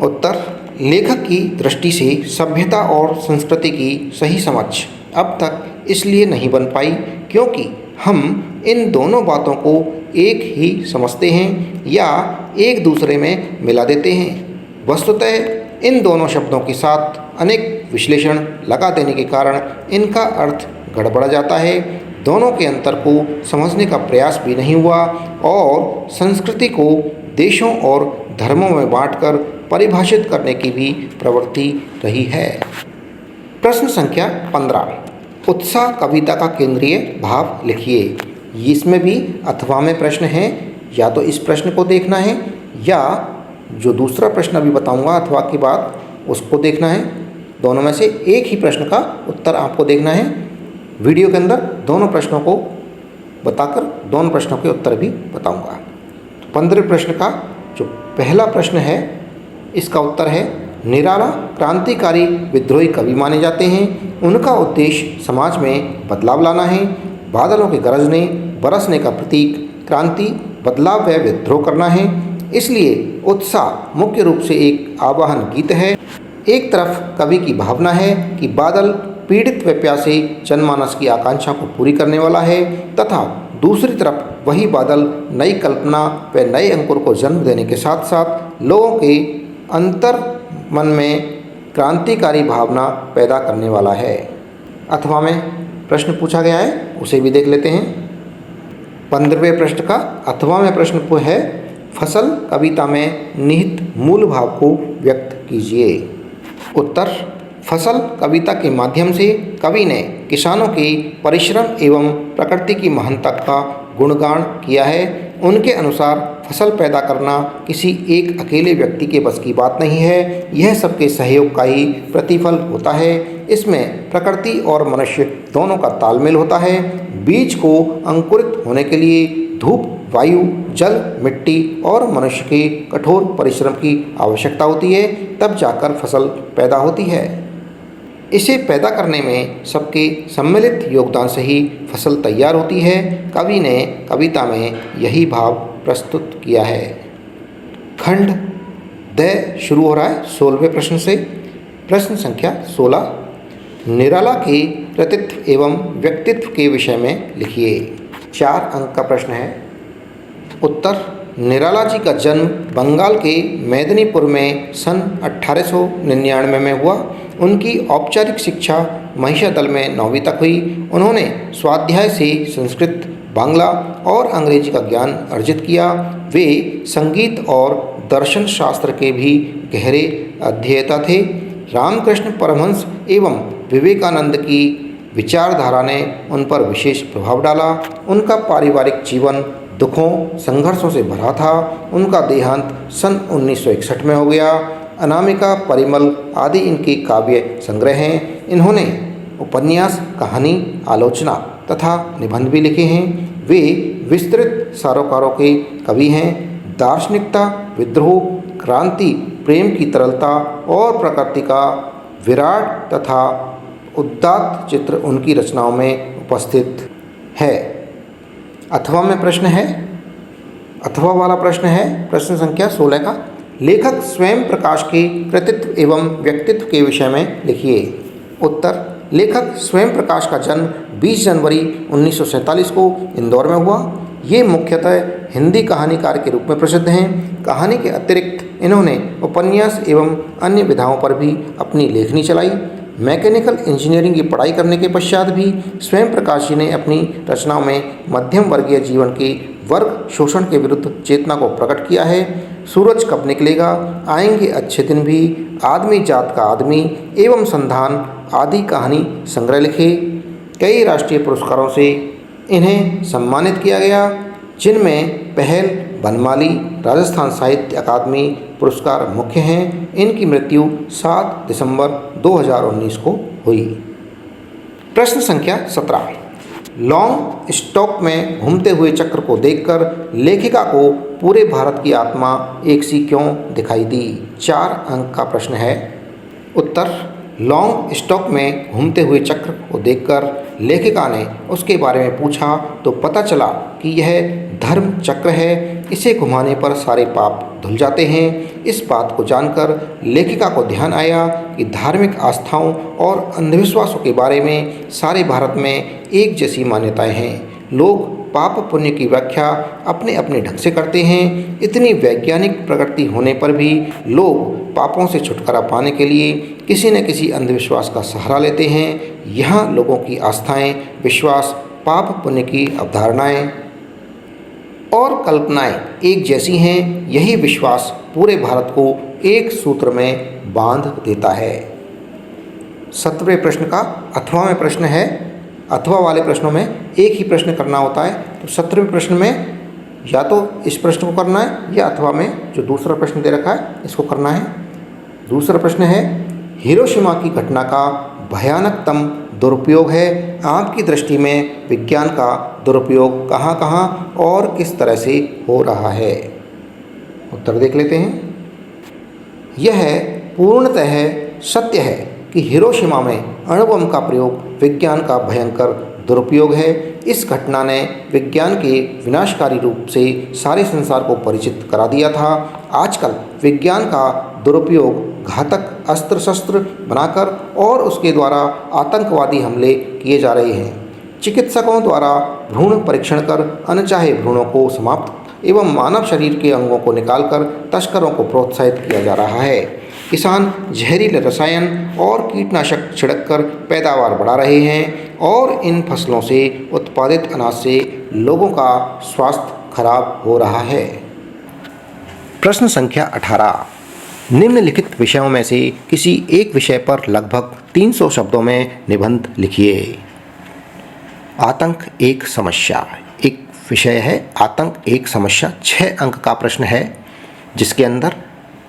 उत्तर, लेखक की दृष्टि से सभ्यता और संस्कृति की सही समझ अब तक इसलिए नहीं बन पाई क्योंकि हम इन दोनों बातों को एक ही समझते हैं या एक दूसरे में मिला देते हैं। वस्तुतः इन दोनों शब्दों के साथ अनेक विश्लेषण लगा देने के कारण इनका अर्थ गड़बड़ जाता है। दोनों के अंतर को समझने का प्रयास भी नहीं हुआ और संस्कृति को देशों और धर्मों में बांटकर परिभाषित करने की भी प्रवृत्ति रही है। प्रश्न संख्या 15, उत्साह कविता का केंद्रीय भाव लिखिए। इसमें भी अथवा में प्रश्न है, या तो इस प्रश्न को देखना है या जो दूसरा प्रश्न अभी बताऊंगा अथवा के बाद उसको देखना है। दोनों में से एक ही प्रश्न का उत्तर आपको देखना है। वीडियो के अंदर दोनों प्रश्नों को बताकर दोनों प्रश्नों के उत्तर भी बताऊंगा। 15वें प्रश्न का जो पहला प्रश्न है इसका उत्तर है, निराला क्रांतिकारी विद्रोही कवि माने जाते हैं। उनका उद्देश्य समाज में बदलाव लाना है। बादलों के गरजने बरसने का प्रतीक क्रांति, बदलाव व विद्रोह करना है। इसलिए उत्साह मुख्य रूप से एक आवाहन गीत है। एक तरफ कवि की भावना है कि बादल पीड़ित व प्यासे जनमानस की आकांक्षा को पूरी करने वाला है तथा दूसरी तरफ वही बादल नई कल्पना व नए अंकुर को जन्म देने के साथ साथ लोगों के अंतर मन में क्रांतिकारी भावना पैदा करने वाला है। अथवा में प्रश्न पूछा गया है, उसे भी देख लेते हैं। 15वें प्रश्न का अथवा में प्रश्न है, फसल कविता में निहित मूल भाव को व्यक्त कीजिए। उत्तर, फसल कविता के माध्यम से कवि ने किसानों के परिश्रम एवं प्रकृति की महानता का गुणगान किया है। उनके अनुसार फसल पैदा करना किसी एक अकेले व्यक्ति के बस की बात नहीं है, यह सबके सहयोग का ही प्रतिफल होता है। इसमें प्रकृति और मनुष्य दोनों का तालमेल होता है। बीज को अंकुरित होने के लिए धूप, वायु, जल, मिट्टी और मनुष्य के कठोर परिश्रम की आवश्यकता होती है, तब जाकर फसल पैदा होती है। इसे पैदा करने में सबके सम्मिलित योगदान से ही फसल तैयार होती है। कवि ने कविता में यही भाव प्रस्तुत किया है। खंड द शुरू हो रहा है 16वें प्रश्न से। प्रश्न संख्या 16, निराला के कृतित्व एवं व्यक्तित्व के विषय में लिखिए। 4 अंक का प्रश्न है। उत्तर, निराला जी का जन्म बंगाल के मेदिनीपुर में सन 1899 में हुआ। उनकी औपचारिक शिक्षा महिषादल में 9वीं तक हुई। उन्होंने स्वाध्याय से संस्कृत, बांग्ला और अंग्रेजी का ज्ञान अर्जित किया। वे संगीत और दर्शन शास्त्र के भी गहरे अध्येता थे। रामकृष्ण परमहंस एवं विवेकानंद की विचारधारा ने उन पर विशेष प्रभाव डाला। उनका पारिवारिक जीवन दुखों, संघर्षों से भरा था। उनका देहांत सन 1961 में हो गया। अनामिका, परिमल आदि इनके काव्य संग्रह हैं। इन्होंने उपन्यास, कहानी, आलोचना तथा निबंध भी लिखे हैं। वे विस्तृत सरोकारों के कवि हैं। दार्शनिकता, विद्रोह, क्रांति, प्रेम की तरलता और प्रकृति का विराट तथा उदात्त चित्र उनकी रचनाओं में उपस्थित है। अथवा में प्रश्न है, अथवा वाला प्रश्न है प्रश्न संख्या 16 का। लेखक स्वयं प्रकाश के कृतित्व एवं व्यक्तित्व के विषय में लिखिए। उत्तर, लेखक स्वयं प्रकाश का जन्म 20 जनवरी 1947 को इंदौर में हुआ। ये मुख्यतः हिंदी कहानीकार के रूप में प्रसिद्ध हैं। कहानी के अतिरिक्त इन्होंने उपन्यास एवं अन्य विधाओं पर भी अपनी लेखनी चलाई। मैकेनिकल इंजीनियरिंग की पढ़ाई करने के पश्चात भी स्वयं प्रकाश जी ने अपनी रचनाओं में मध्यम वर्गीय जीवन के वर्ग शोषण के विरुद्ध चेतना को प्रकट किया है। सूरज कब निकलेगा, आएंगे अच्छे दिन भी, आदमी जात का आदमी एवं संधान आदि कहानी संग्रह लिखे। कई राष्ट्रीय पुरस्कारों से इन्हें सम्मानित किया गया, जिनमें पहल, बनमाली, राजस्थान साहित्य अकादमी पुरस्कार मुख्य हैं। इनकी मृत्यु 7 दिसंबर 2019 को हुई। प्रश्न संख्या 17, लॉन्ग स्टॉक में घूमते हुए चक्र को देखकर लेखिका को पूरे भारत की आत्मा एक सी क्यों दिखाई दी? 4 अंक का प्रश्न है। उत्तर, लॉन्ग स्टॉक में घूमते हुए चक्र को देखकर लेखिका ने उसके बारे में पूछा तो पता चला कि यह धर्म चक्र है। इसे घुमाने पर सारे पाप धुल जाते हैं। इस बात को जानकर लेखिका को ध्यान आया कि धार्मिक आस्थाओं और अंधविश्वासों के बारे में सारे भारत में एक जैसी मान्यताएं हैं। लोग पाप पुण्य की व्याख्या अपने अपने ढंग से करते हैं। इतनी वैज्ञानिक प्रगति होने पर भी लोग पापों से छुटकारा पाने के लिए किसी न किसी अंधविश्वास का सहारा लेते हैं। यहाँ लोगों की आस्थाएं, विश्वास, पाप पुण्य की अवधारणाएं और कल्पनाएं एक जैसी हैं। यही विश्वास पूरे भारत को एक सूत्र में बांध देता है। 17वें प्रश्न का अथवा में प्रश्न है। अथवा वाले प्रश्नों में एक ही प्रश्न करना होता है, तो 17वें प्रश्न में या तो इस प्रश्न को करना है या अथवा में जो दूसरा प्रश्न दे रखा है इसको करना है। दूसरा प्रश्न है, हिरोशिमा की घटना का भयानकतम दुरुपयोग है। आपकी दृष्टि में विज्ञान का दुरुपयोग कहाँ कहाँ और किस तरह से हो रहा है? उत्तर देख लेते हैं। यह पूर्णतः सत्य है कि हिरोशिमा में अणुबम का प्रयोग विज्ञान का भयंकर दुरुपयोग है। इस घटना ने विज्ञान के विनाशकारी रूप से सारे संसार को परिचित करा दिया था। आजकल विज्ञान का दुरुपयोग घातक अस्त्र शस्त्र बनाकर और उसके द्वारा आतंकवादी हमले किए जा रहे हैं। चिकित्सकों द्वारा भ्रूण परीक्षण कर अनचाहे भ्रूणों को समाप्त एवं मानव शरीर के अंगों को निकालकर तस्करों को प्रोत्साहित किया जा रहा है। किसान जहरीले रसायन और कीटनाशक छिड़ककर पैदावार बढ़ा रहे हैं और इन फसलों से उत्पादित अनाज से लोगों का स्वास्थ्य खराब हो रहा है। प्रश्न संख्या 18, निम्नलिखित विषयों में से किसी एक विषय पर लगभग 300 शब्दों में निबंध लिखिए। आतंक एक समस्या, एक विषय है आतंक एक समस्या। 6 अंक का प्रश्न है जिसके अंदर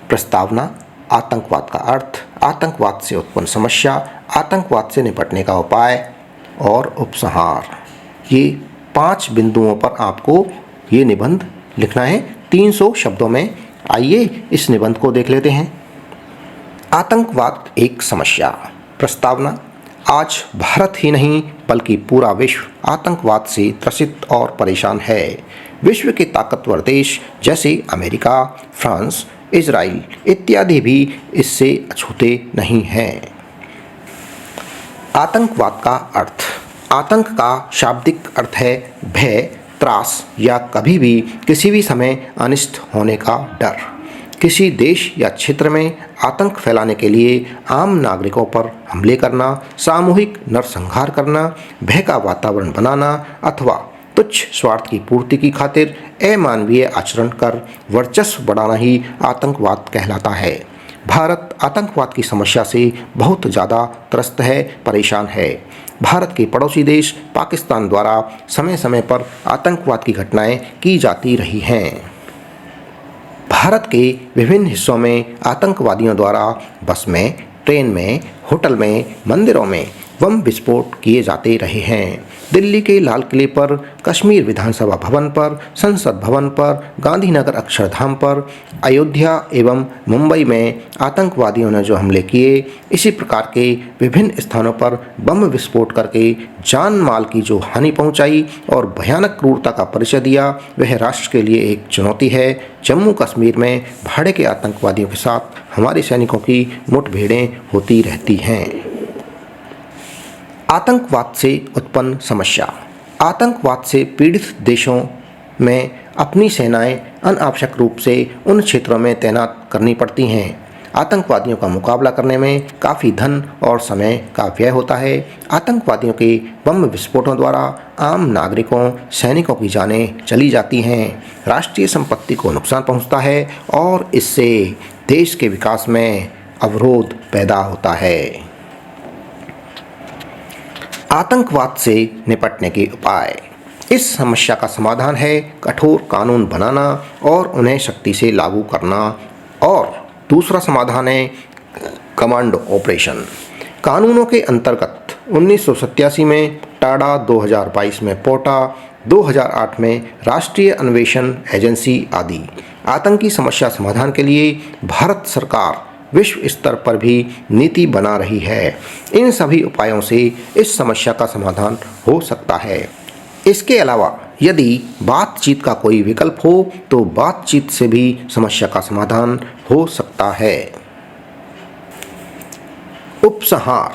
प्रस्तावना, आतंकवाद का अर्थ, आतंकवाद से उत्पन्न समस्या, आतंकवाद से निपटने का उपाय, और उपसंहार, ये 5 बिंदुओं पर आपको ये निबंध लिखना है 300 शब्दों में। आइए इस निबंध को देख लेते हैं। आतंकवाद एक समस्या। प्रस्तावना। आज भारत ही नहीं बल्कि पूरा विश्व आतंकवाद से त्रसित और परेशान है। विश्व के ताकतवर देश जैसे अमेरिका, फ्रांस, इजराइल इत्यादि भी इससे अछूते नहीं हैं। आतंकवाद का अर्थ। आतंक का शाब्दिक अर्थ है भय, त्रास या कभी भी किसी भी समय अनिष्ट होने का डर। किसी देश या क्षेत्र में आतंक फैलाने के लिए आम नागरिकों पर हमले करना, सामूहिक नरसंहार करना, भय का वातावरण बनाना अथवा तुच्छ स्वार्थ की पूर्ति की खातिर अमानवीय आचरण कर वर्चस्व बढ़ाना ही आतंकवाद कहलाता है। भारत आतंकवाद की समस्या से बहुत ज़्यादा त्रस्त है, परेशान है। भारत के पड़ोसी देश पाकिस्तान द्वारा समय समय पर आतंकवाद की घटनाएं की जाती रही हैं। भारत के विभिन्न हिस्सों में आतंकवादियों द्वारा बस में, ट्रेन में, होटल में, मंदिरों में बम विस्फोट किए जाते रहे हैं। दिल्ली के लाल किले पर, कश्मीर विधानसभा भवन पर, संसद भवन पर, गांधीनगर अक्षरधाम पर, अयोध्या एवं मुंबई में आतंकवादियों ने जो हमले किए, इसी प्रकार के विभिन्न स्थानों पर बम विस्फोट करके जान माल की जो हानि पहुंचाई और भयानक क्रूरता का परिचय दिया, वह राष्ट्र के लिए एक चुनौती है। जम्मू कश्मीर में भाड़े के आतंकवादियों के साथ हमारे सैनिकों की मुठभेड़ें होती रहती हैं। आतंकवाद से उत्पन्न समस्या। आतंकवाद से पीड़ित देशों में अपनी सेनाएं अनावश्यक रूप से उन क्षेत्रों में तैनात करनी पड़ती हैं। आतंकवादियों का मुकाबला करने में काफ़ी धन और समय का व्यय होता है। आतंकवादियों के बम विस्फोटों द्वारा आम नागरिकों, सैनिकों की जानें चली जाती हैं, राष्ट्रीय संपत्ति को नुकसान पहुंचता है और इससे देश के विकास में अवरोध पैदा होता है। आतंकवाद से निपटने के उपाय। इस समस्या का समाधान है कठोर कानून बनाना और उन्हें सख्ती से लागू करना, और दूसरा समाधान है कमांडो ऑपरेशन। कानूनों के अंतर्गत 1987 में टाडा, 2022 में पोटा, 2008 में राष्ट्रीय अन्वेषण एजेंसी आदि। आतंकी समस्या समाधान के लिए भारत सरकार विश्व स्तर पर भी नीति बना रही है। इन सभी उपायों से इस समस्या का समाधान हो सकता है। इसके अलावा यदि बातचीत का कोई विकल्प हो तो बातचीत से भी समस्या का समाधान हो सकता है। उपसंहार।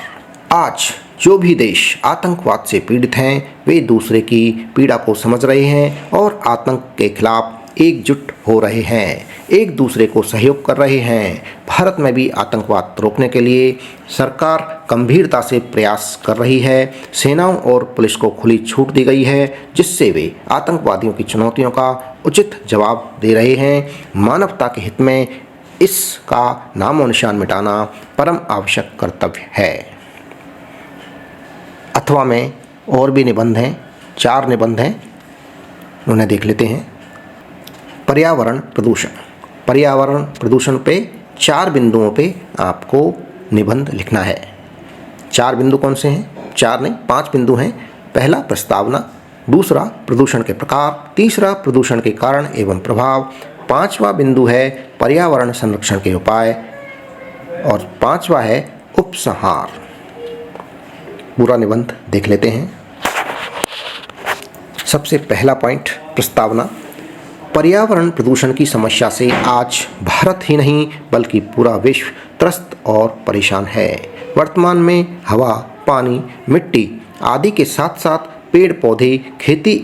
आज जो भी देश आतंकवाद से पीड़ित हैं, वे दूसरे की पीड़ा को समझ रहे हैं और आतंक के खिलाफ एकजुट हो रहे हैं, एक दूसरे को सहयोग कर रहे हैं। भारत में भी आतंकवाद रोकने के लिए सरकार गंभीरता से प्रयास कर रही है। सेनाओं और पुलिस को खुली छूट दी गई है, जिससे वे आतंकवादियों की चुनौतियों का उचित जवाब दे रहे हैं। मानवता के हित में इसका नामो निशान मिटाना परम आवश्यक कर्तव्य है। अथवा में और भी निबंध हैं, 4 निबंध हैं, उन्हें देख लेते हैं। पर्यावरण प्रदूषण। पर्यावरण प्रदूषण पे 4 बिंदुओं पे आपको निबंध लिखना है। 4 बिंदु कौन से हैं? 4 नहीं, 5 बिंदु हैं। पहला प्रस्तावना, दूसरा प्रदूषण के प्रकार, तीसरा प्रदूषण के कारण एवं प्रभाव, 5वां बिंदु है पर्यावरण संरक्षण के उपाय और 5वां है उपसंहार। पूरा निबंध देख लेते हैं। सबसे पहला पॉइंट प्रस्तावना। पर्यावरण प्रदूषण की समस्या से आज भारत ही नहीं बल्कि पूरा विश्व त्रस्त और परेशान है। वर्तमान में हवा, पानी, मिट्टी आदि के साथ साथ पेड़ पौधे, खेती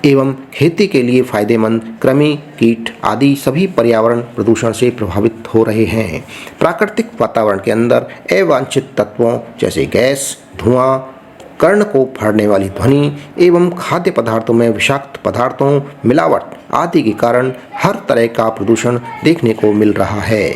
एवं खेती के लिए फायदेमंद कृमि, कीट आदि सभी पर्यावरण प्रदूषण से प्रभावित हो रहे हैं। प्राकृतिक वातावरण के अंदर अवांछित तत्वों जैसे गैस, धुआं, कर्ण को फाड़ने वाली ध्वनि एवं खाद्य पदार्थों में विषाक्त पदार्थों, मिलावट आदि के कारण हर तरह का प्रदूषण देखने को मिल रहा है।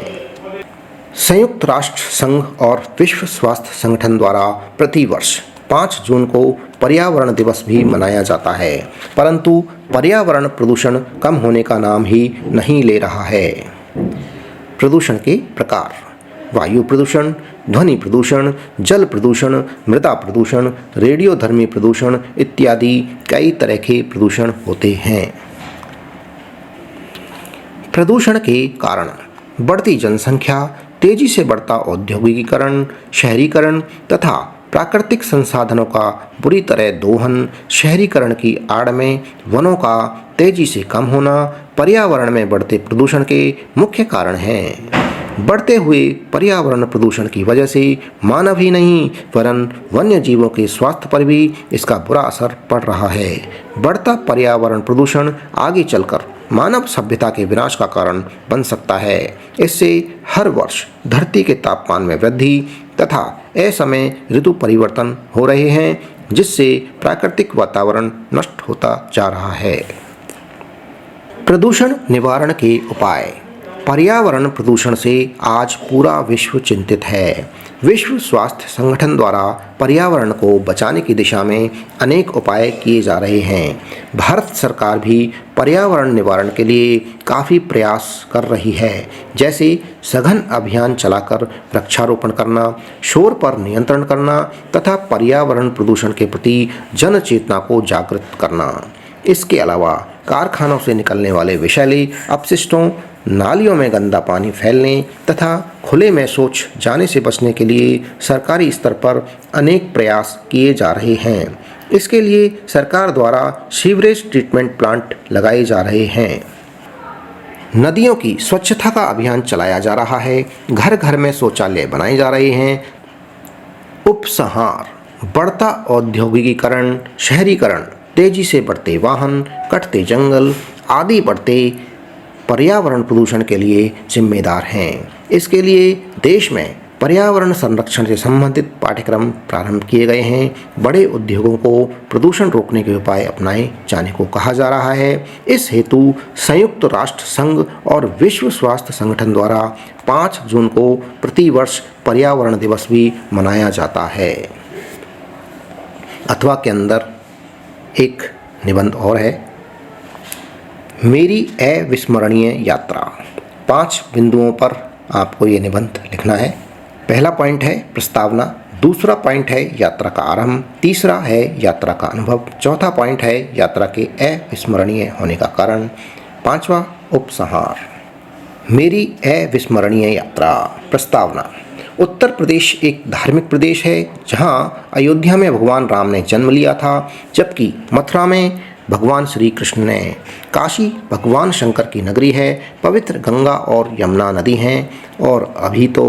संयुक्त राष्ट्र संघ और विश्व स्वास्थ्य संगठन द्वारा प्रतिवर्ष 5 जून को पर्यावरण दिवस भी मनाया जाता है, परंतु पर्यावरण प्रदूषण कम होने का नाम ही नहीं ले रहा है। प्रदूषण के प्रकार। वायु प्रदूषण, ध्वनि प्रदूषण, जल प्रदूषण, मृदा प्रदूषण, रेडियोधर्मी प्रदूषण इत्यादि कई तरह के प्रदूषण होते हैं। प्रदूषण के कारण बढ़ती जनसंख्या, तेजी से बढ़ता औद्योगिकीकरण, शहरीकरण तथा प्राकृतिक संसाधनों का बुरी तरह दोहन, शहरीकरण की आड़ में वनों का तेजी से कम होना पर्यावरण में बढ़ते प्रदूषण के मुख्य कारण हैं। बढ़ते हुए पर्यावरण प्रदूषण की वजह से मानव ही नहीं वरन वन्य जीवों के स्वास्थ्य पर भी इसका बुरा असर पड़ रहा है। बढ़ता पर्यावरण प्रदूषण आगे चलकर मानव सभ्यता के विनाश का कारण बन सकता है। इससे हर वर्ष धरती के तापमान में वृद्धि तथा असमय ऋतु परिवर्तन हो रहे हैं, जिससे प्राकृतिक वातावरण नष्ट होता जा रहा है। प्रदूषण निवारण के उपाय। पर्यावरण प्रदूषण से आज पूरा विश्व चिंतित है। विश्व स्वास्थ्य संगठन द्वारा पर्यावरण को बचाने की दिशा में अनेक उपाय किए जा रहे हैं। भारत सरकार भी पर्यावरण निवारण के लिए काफ़ी प्रयास कर रही है, जैसे सघन अभियान चलाकर वृक्षारोपण करना, शोर पर नियंत्रण करना तथा पर्यावरण प्रदूषण के प्रति जन चेतना को जागृत करना। इसके अलावा कारखानों से निकलने वाले विषैले अपशिष्टों, नालियों में गंदा पानी फैलने तथा खुले में शौच जाने से बचने के लिए सरकारी स्तर पर अनेक प्रयास किए जा रहे हैं। इसके लिए सरकार द्वारा सीवरेज ट्रीटमेंट प्लांट लगाए जा रहे हैं। नदियों की स्वच्छता का अभियान चलाया जा रहा है। घर घर में शौचालय बनाए जा रहे हैं। उपसंहार। बढ़ता औद्योगिकीकरण, शहरीकरण, तेजी से बढ़ते वाहन, कटते जंगल आदि बढ़ते पर्यावरण प्रदूषण के लिए जिम्मेदार हैं। इसके लिए देश में पर्यावरण संरक्षण से संबंधित पाठ्यक्रम प्रारंभ किए गए हैं। बड़े उद्योगों को प्रदूषण रोकने के उपाय अपनाए जाने को कहा जा रहा है। इस हेतु संयुक्त राष्ट्र संघ और विश्व स्वास्थ्य संगठन द्वारा 5 जून को प्रतिवर्ष पर्यावरण दिवस भी मनाया जाता है। अथवा के अंदर एक निबंध और है, मेरी अविस्मरणीय यात्रा। 5 बिंदुओं पर आपको ये निबंध लिखना है। पहला पॉइंट है प्रस्तावना, दूसरा पॉइंट है यात्रा का आरंभ, तीसरा है यात्रा का अनुभव, चौथा पॉइंट है यात्रा के अविस्मरणीय होने का कारण, 5वां उपसंहार। मेरी अविस्मरणीय यात्रा। प्रस्तावना। उत्तर प्रदेश एक धार्मिक प्रदेश है जहाँ अयोध्या में भगवान राम ने जन्म लिया था, जबकि मथुरा में भगवान श्री कृष्ण ने। काशी भगवान शंकर की नगरी है। पवित्र गंगा और यमुना नदी हैं और अभी तो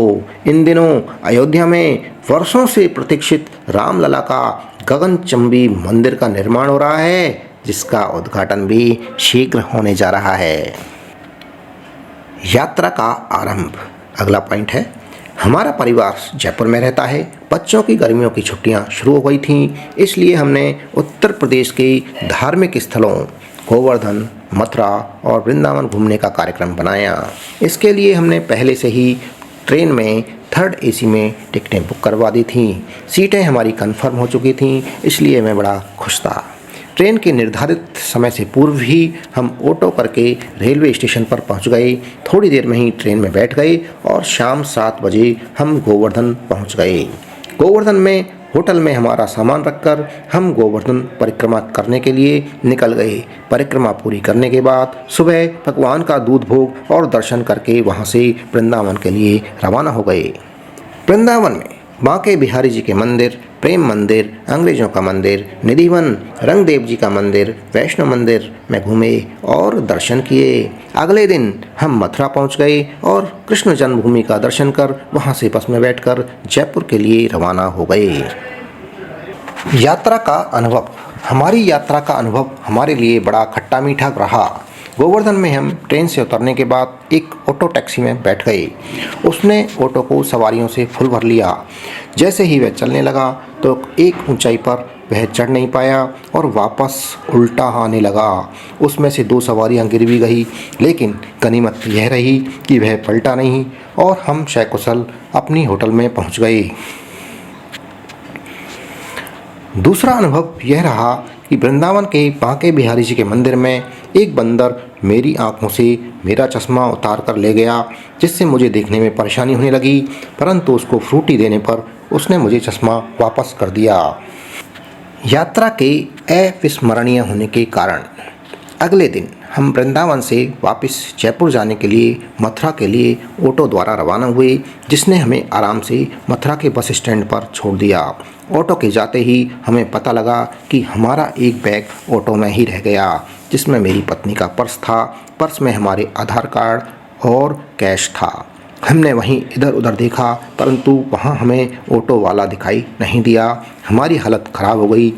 इन दिनों अयोध्या में वर्षों से प्रतीक्षित रामलला का गगनचुंबी मंदिर का निर्माण हो रहा है, जिसका उद्घाटन भी शीघ्र होने जा रहा है। यात्रा का आरंभ। अगला पॉइंट है, हमारा परिवार जयपुर में रहता है। बच्चों की गर्मियों की छुट्टियां शुरू हो गई थीं, इसलिए हमने उत्तर प्रदेश के धार्मिक स्थलों गोवर्धन, मथुरा और वृंदावन घूमने का कार्यक्रम बनाया। इसके लिए हमने पहले से ही ट्रेन में 3rd AC में टिकटें बुक करवा दी थीं। सीटें हमारी कंफर्म हो चुकी थीं, इसलिए मैं बड़ा खुश था। ट्रेन के निर्धारित समय से पूर्व ही हम ऑटो करके रेलवे स्टेशन पर पहुंच गए। थोड़ी देर में ही ट्रेन में बैठ गए और शाम 7 बजे हम गोवर्धन पहुंच गए। गोवर्धन में होटल में हमारा सामान रखकर हम गोवर्धन परिक्रमा करने के लिए निकल गए। परिक्रमा पूरी करने के बाद सुबह भगवान का दूध भोग और दर्शन करके वहां से वृंदावन के लिए रवाना हो गए। वृंदावन में बांके बिहारी जी के मंदिर, प्रेम मंदिर, अंग्रेजों का मंदिर, निधिवन, रंगदेव जी का मंदिर, वैष्णो मंदिर में घूमे और दर्शन किए। अगले दिन हम मथुरा पहुंच गए और कृष्ण जन्मभूमि का दर्शन कर वहां से बस में बैठकर जयपुर के लिए रवाना हो गए। यात्रा का अनुभव। हमारी यात्रा का अनुभव हमारे लिए बड़ा खट्टा मीठा रहा। गोवर्धन में हम ट्रेन से उतरने के बाद एक ऑटो टैक्सी में बैठ गए। उसने ऑटो को सवारियों से फुल भर लिया। जैसे ही वह चलने लगा तो एक ऊंचाई पर वह चढ़ नहीं पाया और वापस उल्टा आने लगा। उसमें से 2 सवारियां गिर भी गई, लेकिन गनीमत यह रही कि वह पलटा नहीं और हम सकुशल अपनी होटल में पहुंच गए। दूसरा अनुभव यह रहा कि वृंदावन के बांके बिहारी जी के मंदिर में एक बंदर मेरी आंखों से मेरा चश्मा उतार कर ले गया, जिससे मुझे देखने में परेशानी होने लगी, परंतु उसको फ्रूटी देने पर उसने मुझे चश्मा वापस कर दिया। यात्रा के अविस्मरणीय होने के कारण अगले दिन हम वृंदावन से वापस जयपुर जाने के लिए मथुरा के लिए ऑटो द्वारा रवाना हुए, जिसने हमें आराम से मथुरा के बस स्टैंड पर छोड़ दिया। ऑटो के जाते ही हमें पता लगा कि हमारा एक बैग ऑटो में ही रह गया, जिसमें मेरी पत्नी का पर्स था। पर्स में हमारे आधार कार्ड और कैश था। हमने वहीं इधर उधर देखा, परंतु वहाँ हमें ऑटो वाला दिखाई नहीं दिया। हमारी हालत ख़राब हो गई।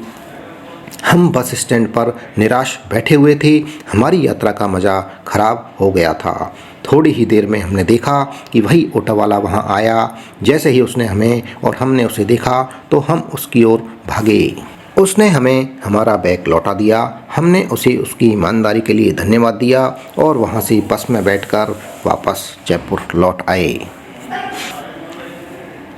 हम बस स्टैंड पर निराश बैठे हुए थे। हमारी यात्रा का मज़ा ख़राब हो गया था। थोड़ी ही देर में हमने देखा कि वही ऑटो वाला वहाँ आया। जैसे ही उसने हमें और हमने उसे देखा तो हम उसकी ओर भागे। उसने हमें हमारा बैग लौटा दिया। हमने उसे उसकी ईमानदारी के लिए धन्यवाद दिया और वहाँ से बस में बैठकर वापस जयपुर लौट आए।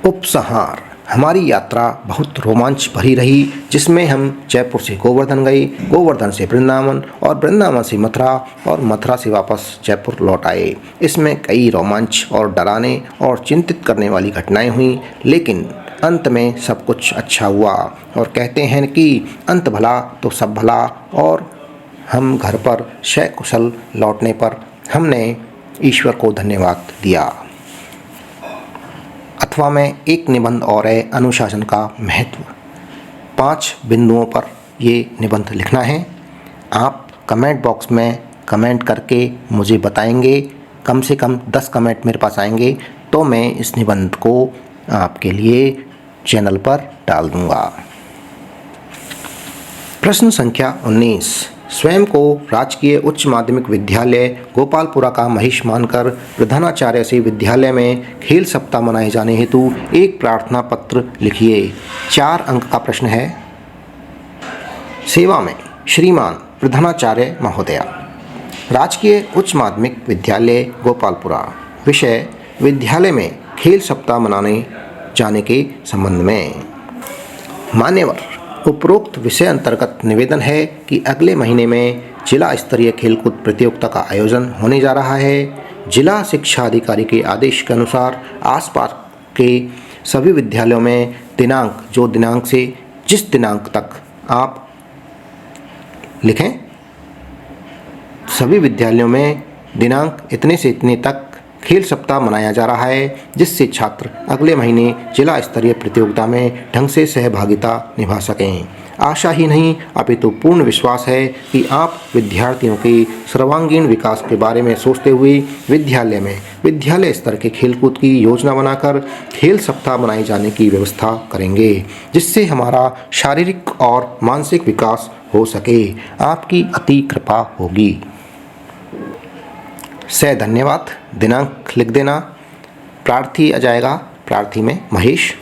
उपसंहार: हमारी यात्रा बहुत रोमांच भरी रही, जिसमें हम जयपुर से गोवर्धन गए, गोवर्धन से वृंदावन और वृंदावन से मथुरा और मथुरा से वापस जयपुर लौट आए। इसमें कई रोमांच और डराने और चिंतित करने वाली घटनाएं हुई, लेकिन अंत में सब कुछ अच्छा हुआ। और कहते हैं कि अंत भला तो सब भला। और हम घर पर सकुशल लौटने पर हमने ईश्वर को धन्यवाद दिया। अथवा में एक निबंध और है, अनुशासन का महत्व। 5 बिंदुओं पर ये निबंध लिखना है। आप कमेंट बॉक्स में कमेंट करके मुझे बताएंगे। कम से कम 10 कमेंट मेरे पास आएंगे तो मैं इस निबंध को आपके लिए चैनल पर डाल दूंगा। प्रश्न संख्या 19। स्वयं को राजकीय उच्च माध्यमिक विद्यालय गोपालपुरा का महेश मानकर प्रधानाचार्य से विद्यालय में खेल सप्ताह मनाए जाने हेतु एक प्रार्थना पत्र लिखिए। 4 अंक का प्रश्न है। सेवा में श्रीमान प्रधानाचार्य महोदया, राजकीय उच्च माध्यमिक विद्यालय गोपालपुरा। विषय: विद्यालय में खेल सप्ताह मनाने जाने के संबंध में। मान्यवर, उपरोक्त विषय अंतर्गत निवेदन है कि अगले महीने में जिला स्तरीय खेलकूद प्रतियोगिता का आयोजन होने जा रहा है। जिला शिक्षा अधिकारी के आदेश के अनुसार आसपास के सभी विद्यालयों में दिनांक से जिस दिनांक तक आप लिखें, सभी विद्यालयों में दिनांक इतने से इतने तक खेल सप्ताह मनाया जा रहा है, जिससे छात्र अगले महीने जिला स्तरीय प्रतियोगिता में ढंग से सहभागिता निभा सकें। आशा ही नहीं अपितु पूर्ण विश्वास है कि आप विद्यार्थियों के सर्वांगीण विकास के बारे में सोचते हुए विद्यालय में विद्यालय स्तर के खेलकूद की योजना बनाकर खेल सप्ताह मनाए जाने की व्यवस्था करेंगे, जिससे हमारा शारीरिक और मानसिक विकास हो सके। आपकी अति कृपा होगी। धन्यवाद। दिनांक लिख देना। प्रार्थी आ जाएगा, प्रार्थी में महेश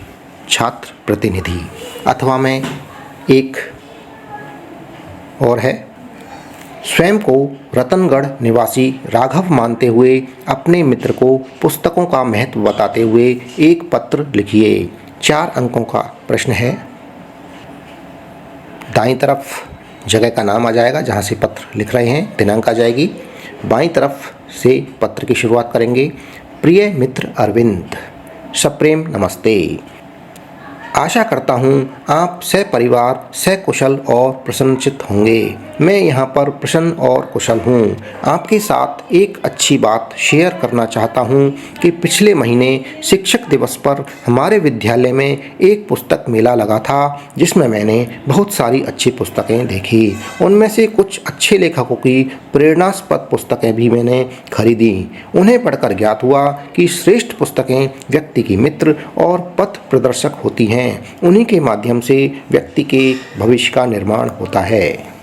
छात्र प्रतिनिधि। अथवा में एक और है, स्वयं को रतनगढ़ निवासी राघव मानते हुए अपने मित्र को पुस्तकों का महत्व बताते हुए एक पत्र लिखिए। 4 अंकों का प्रश्न है। दाईं तरफ जगह का नाम आ जाएगा जहाँ से पत्र लिख रहे हैं, दिनांक आ जाएगी। बाईं तरफ से पत्र की शुरुआत करेंगे। प्रिय मित्र अरविंद, सप्रेम नमस्ते। आशा करता हूँ आप सपरिवार सकुशल और प्रसन्नचित्त होंगे। मैं यहाँ पर प्रसन्न और कुशल हूँ। आपके साथ एक अच्छी बात शेयर करना चाहता हूँ कि पिछले महीने शिक्षक दिवस पर हमारे विद्यालय में एक पुस्तक मेला लगा था, जिसमें मैंने बहुत सारी अच्छी पुस्तकें देखी। उनमें से कुछ अच्छे लेखकों की प्रेरणास्पद पुस्तकें भी मैंने खरीदी। उन्हें पढ़कर ज्ञात हुआ कि श्रेष्ठ पुस्तकें व्यक्ति की मित्र और पथ प्रदर्शक होती हैं। उन्हीं के माध्यम से व्यक्ति के भविष्य का निर्माण होता है।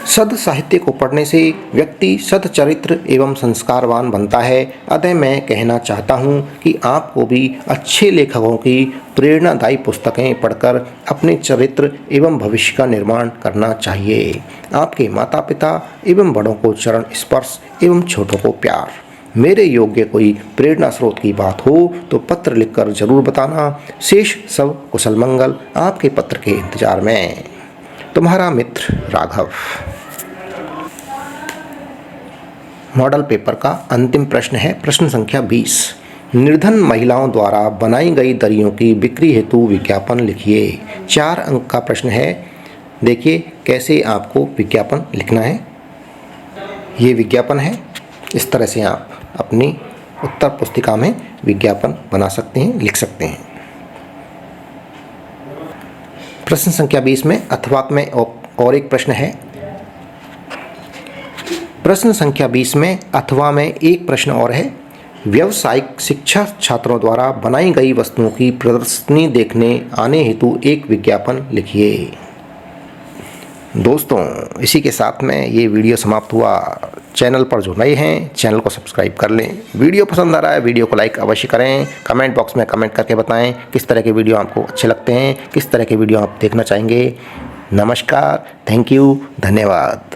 सद साहित्य को पढ़ने से व्यक्ति सदचरित्र एवं संस्कारवान बनता है। अतः मैं कहना चाहता हूँ कि आपको भी अच्छे लेखकों की प्रेरणादायी पुस्तकें पढ़कर अपने चरित्र एवं भविष्य का निर्माण करना चाहिए। आपके माता पिता एवं बड़ों को चरण स्पर्श एवं छोटों को प्यार। मेरे योग्य कोई प्रेरणा स्रोत की बात हो तो पत्र लिखकर जरूर बताना। शेष सब कुशल मंगल। आपके पत्र के इंतजार में। तुम्हारा मित्र राघव। मॉडल पेपर का अंतिम प्रश्न है प्रश्न संख्या 20। निर्धन महिलाओं द्वारा बनाई गई दरियों की बिक्री हेतु विज्ञापन लिखिए। 4 अंक का प्रश्न है। देखिए कैसे आपको विज्ञापन लिखना है। ये विज्ञापन है। इस तरह से आप अपनी उत्तर पुस्तिका में विज्ञापन बना सकते हैं, लिख सकते हैं। प्रश्न संख्या 20 में अथवा में और एक प्रश्न है। प्रश्न संख्या 20 में अथवा में एक प्रश्न और है। व्यावसायिक शिक्षा छात्रों द्वारा बनाई गई वस्तुओं की प्रदर्शनी देखने आने हेतु एक विज्ञापन लिखिए। दोस्तों, इसी के साथ में ये वीडियो समाप्त हुआ। चैनल पर जो नए हैं चैनल को सब्सक्राइब कर लें। वीडियो पसंद आ रहा है वीडियो को लाइक अवश्य करें। कमेंट बॉक्स में कमेंट करके बताएं किस तरह के वीडियो आपको अच्छे लगते हैं, किस तरह के वीडियो आप देखना चाहेंगे। नमस्कार, थैंक यू, धन्यवाद।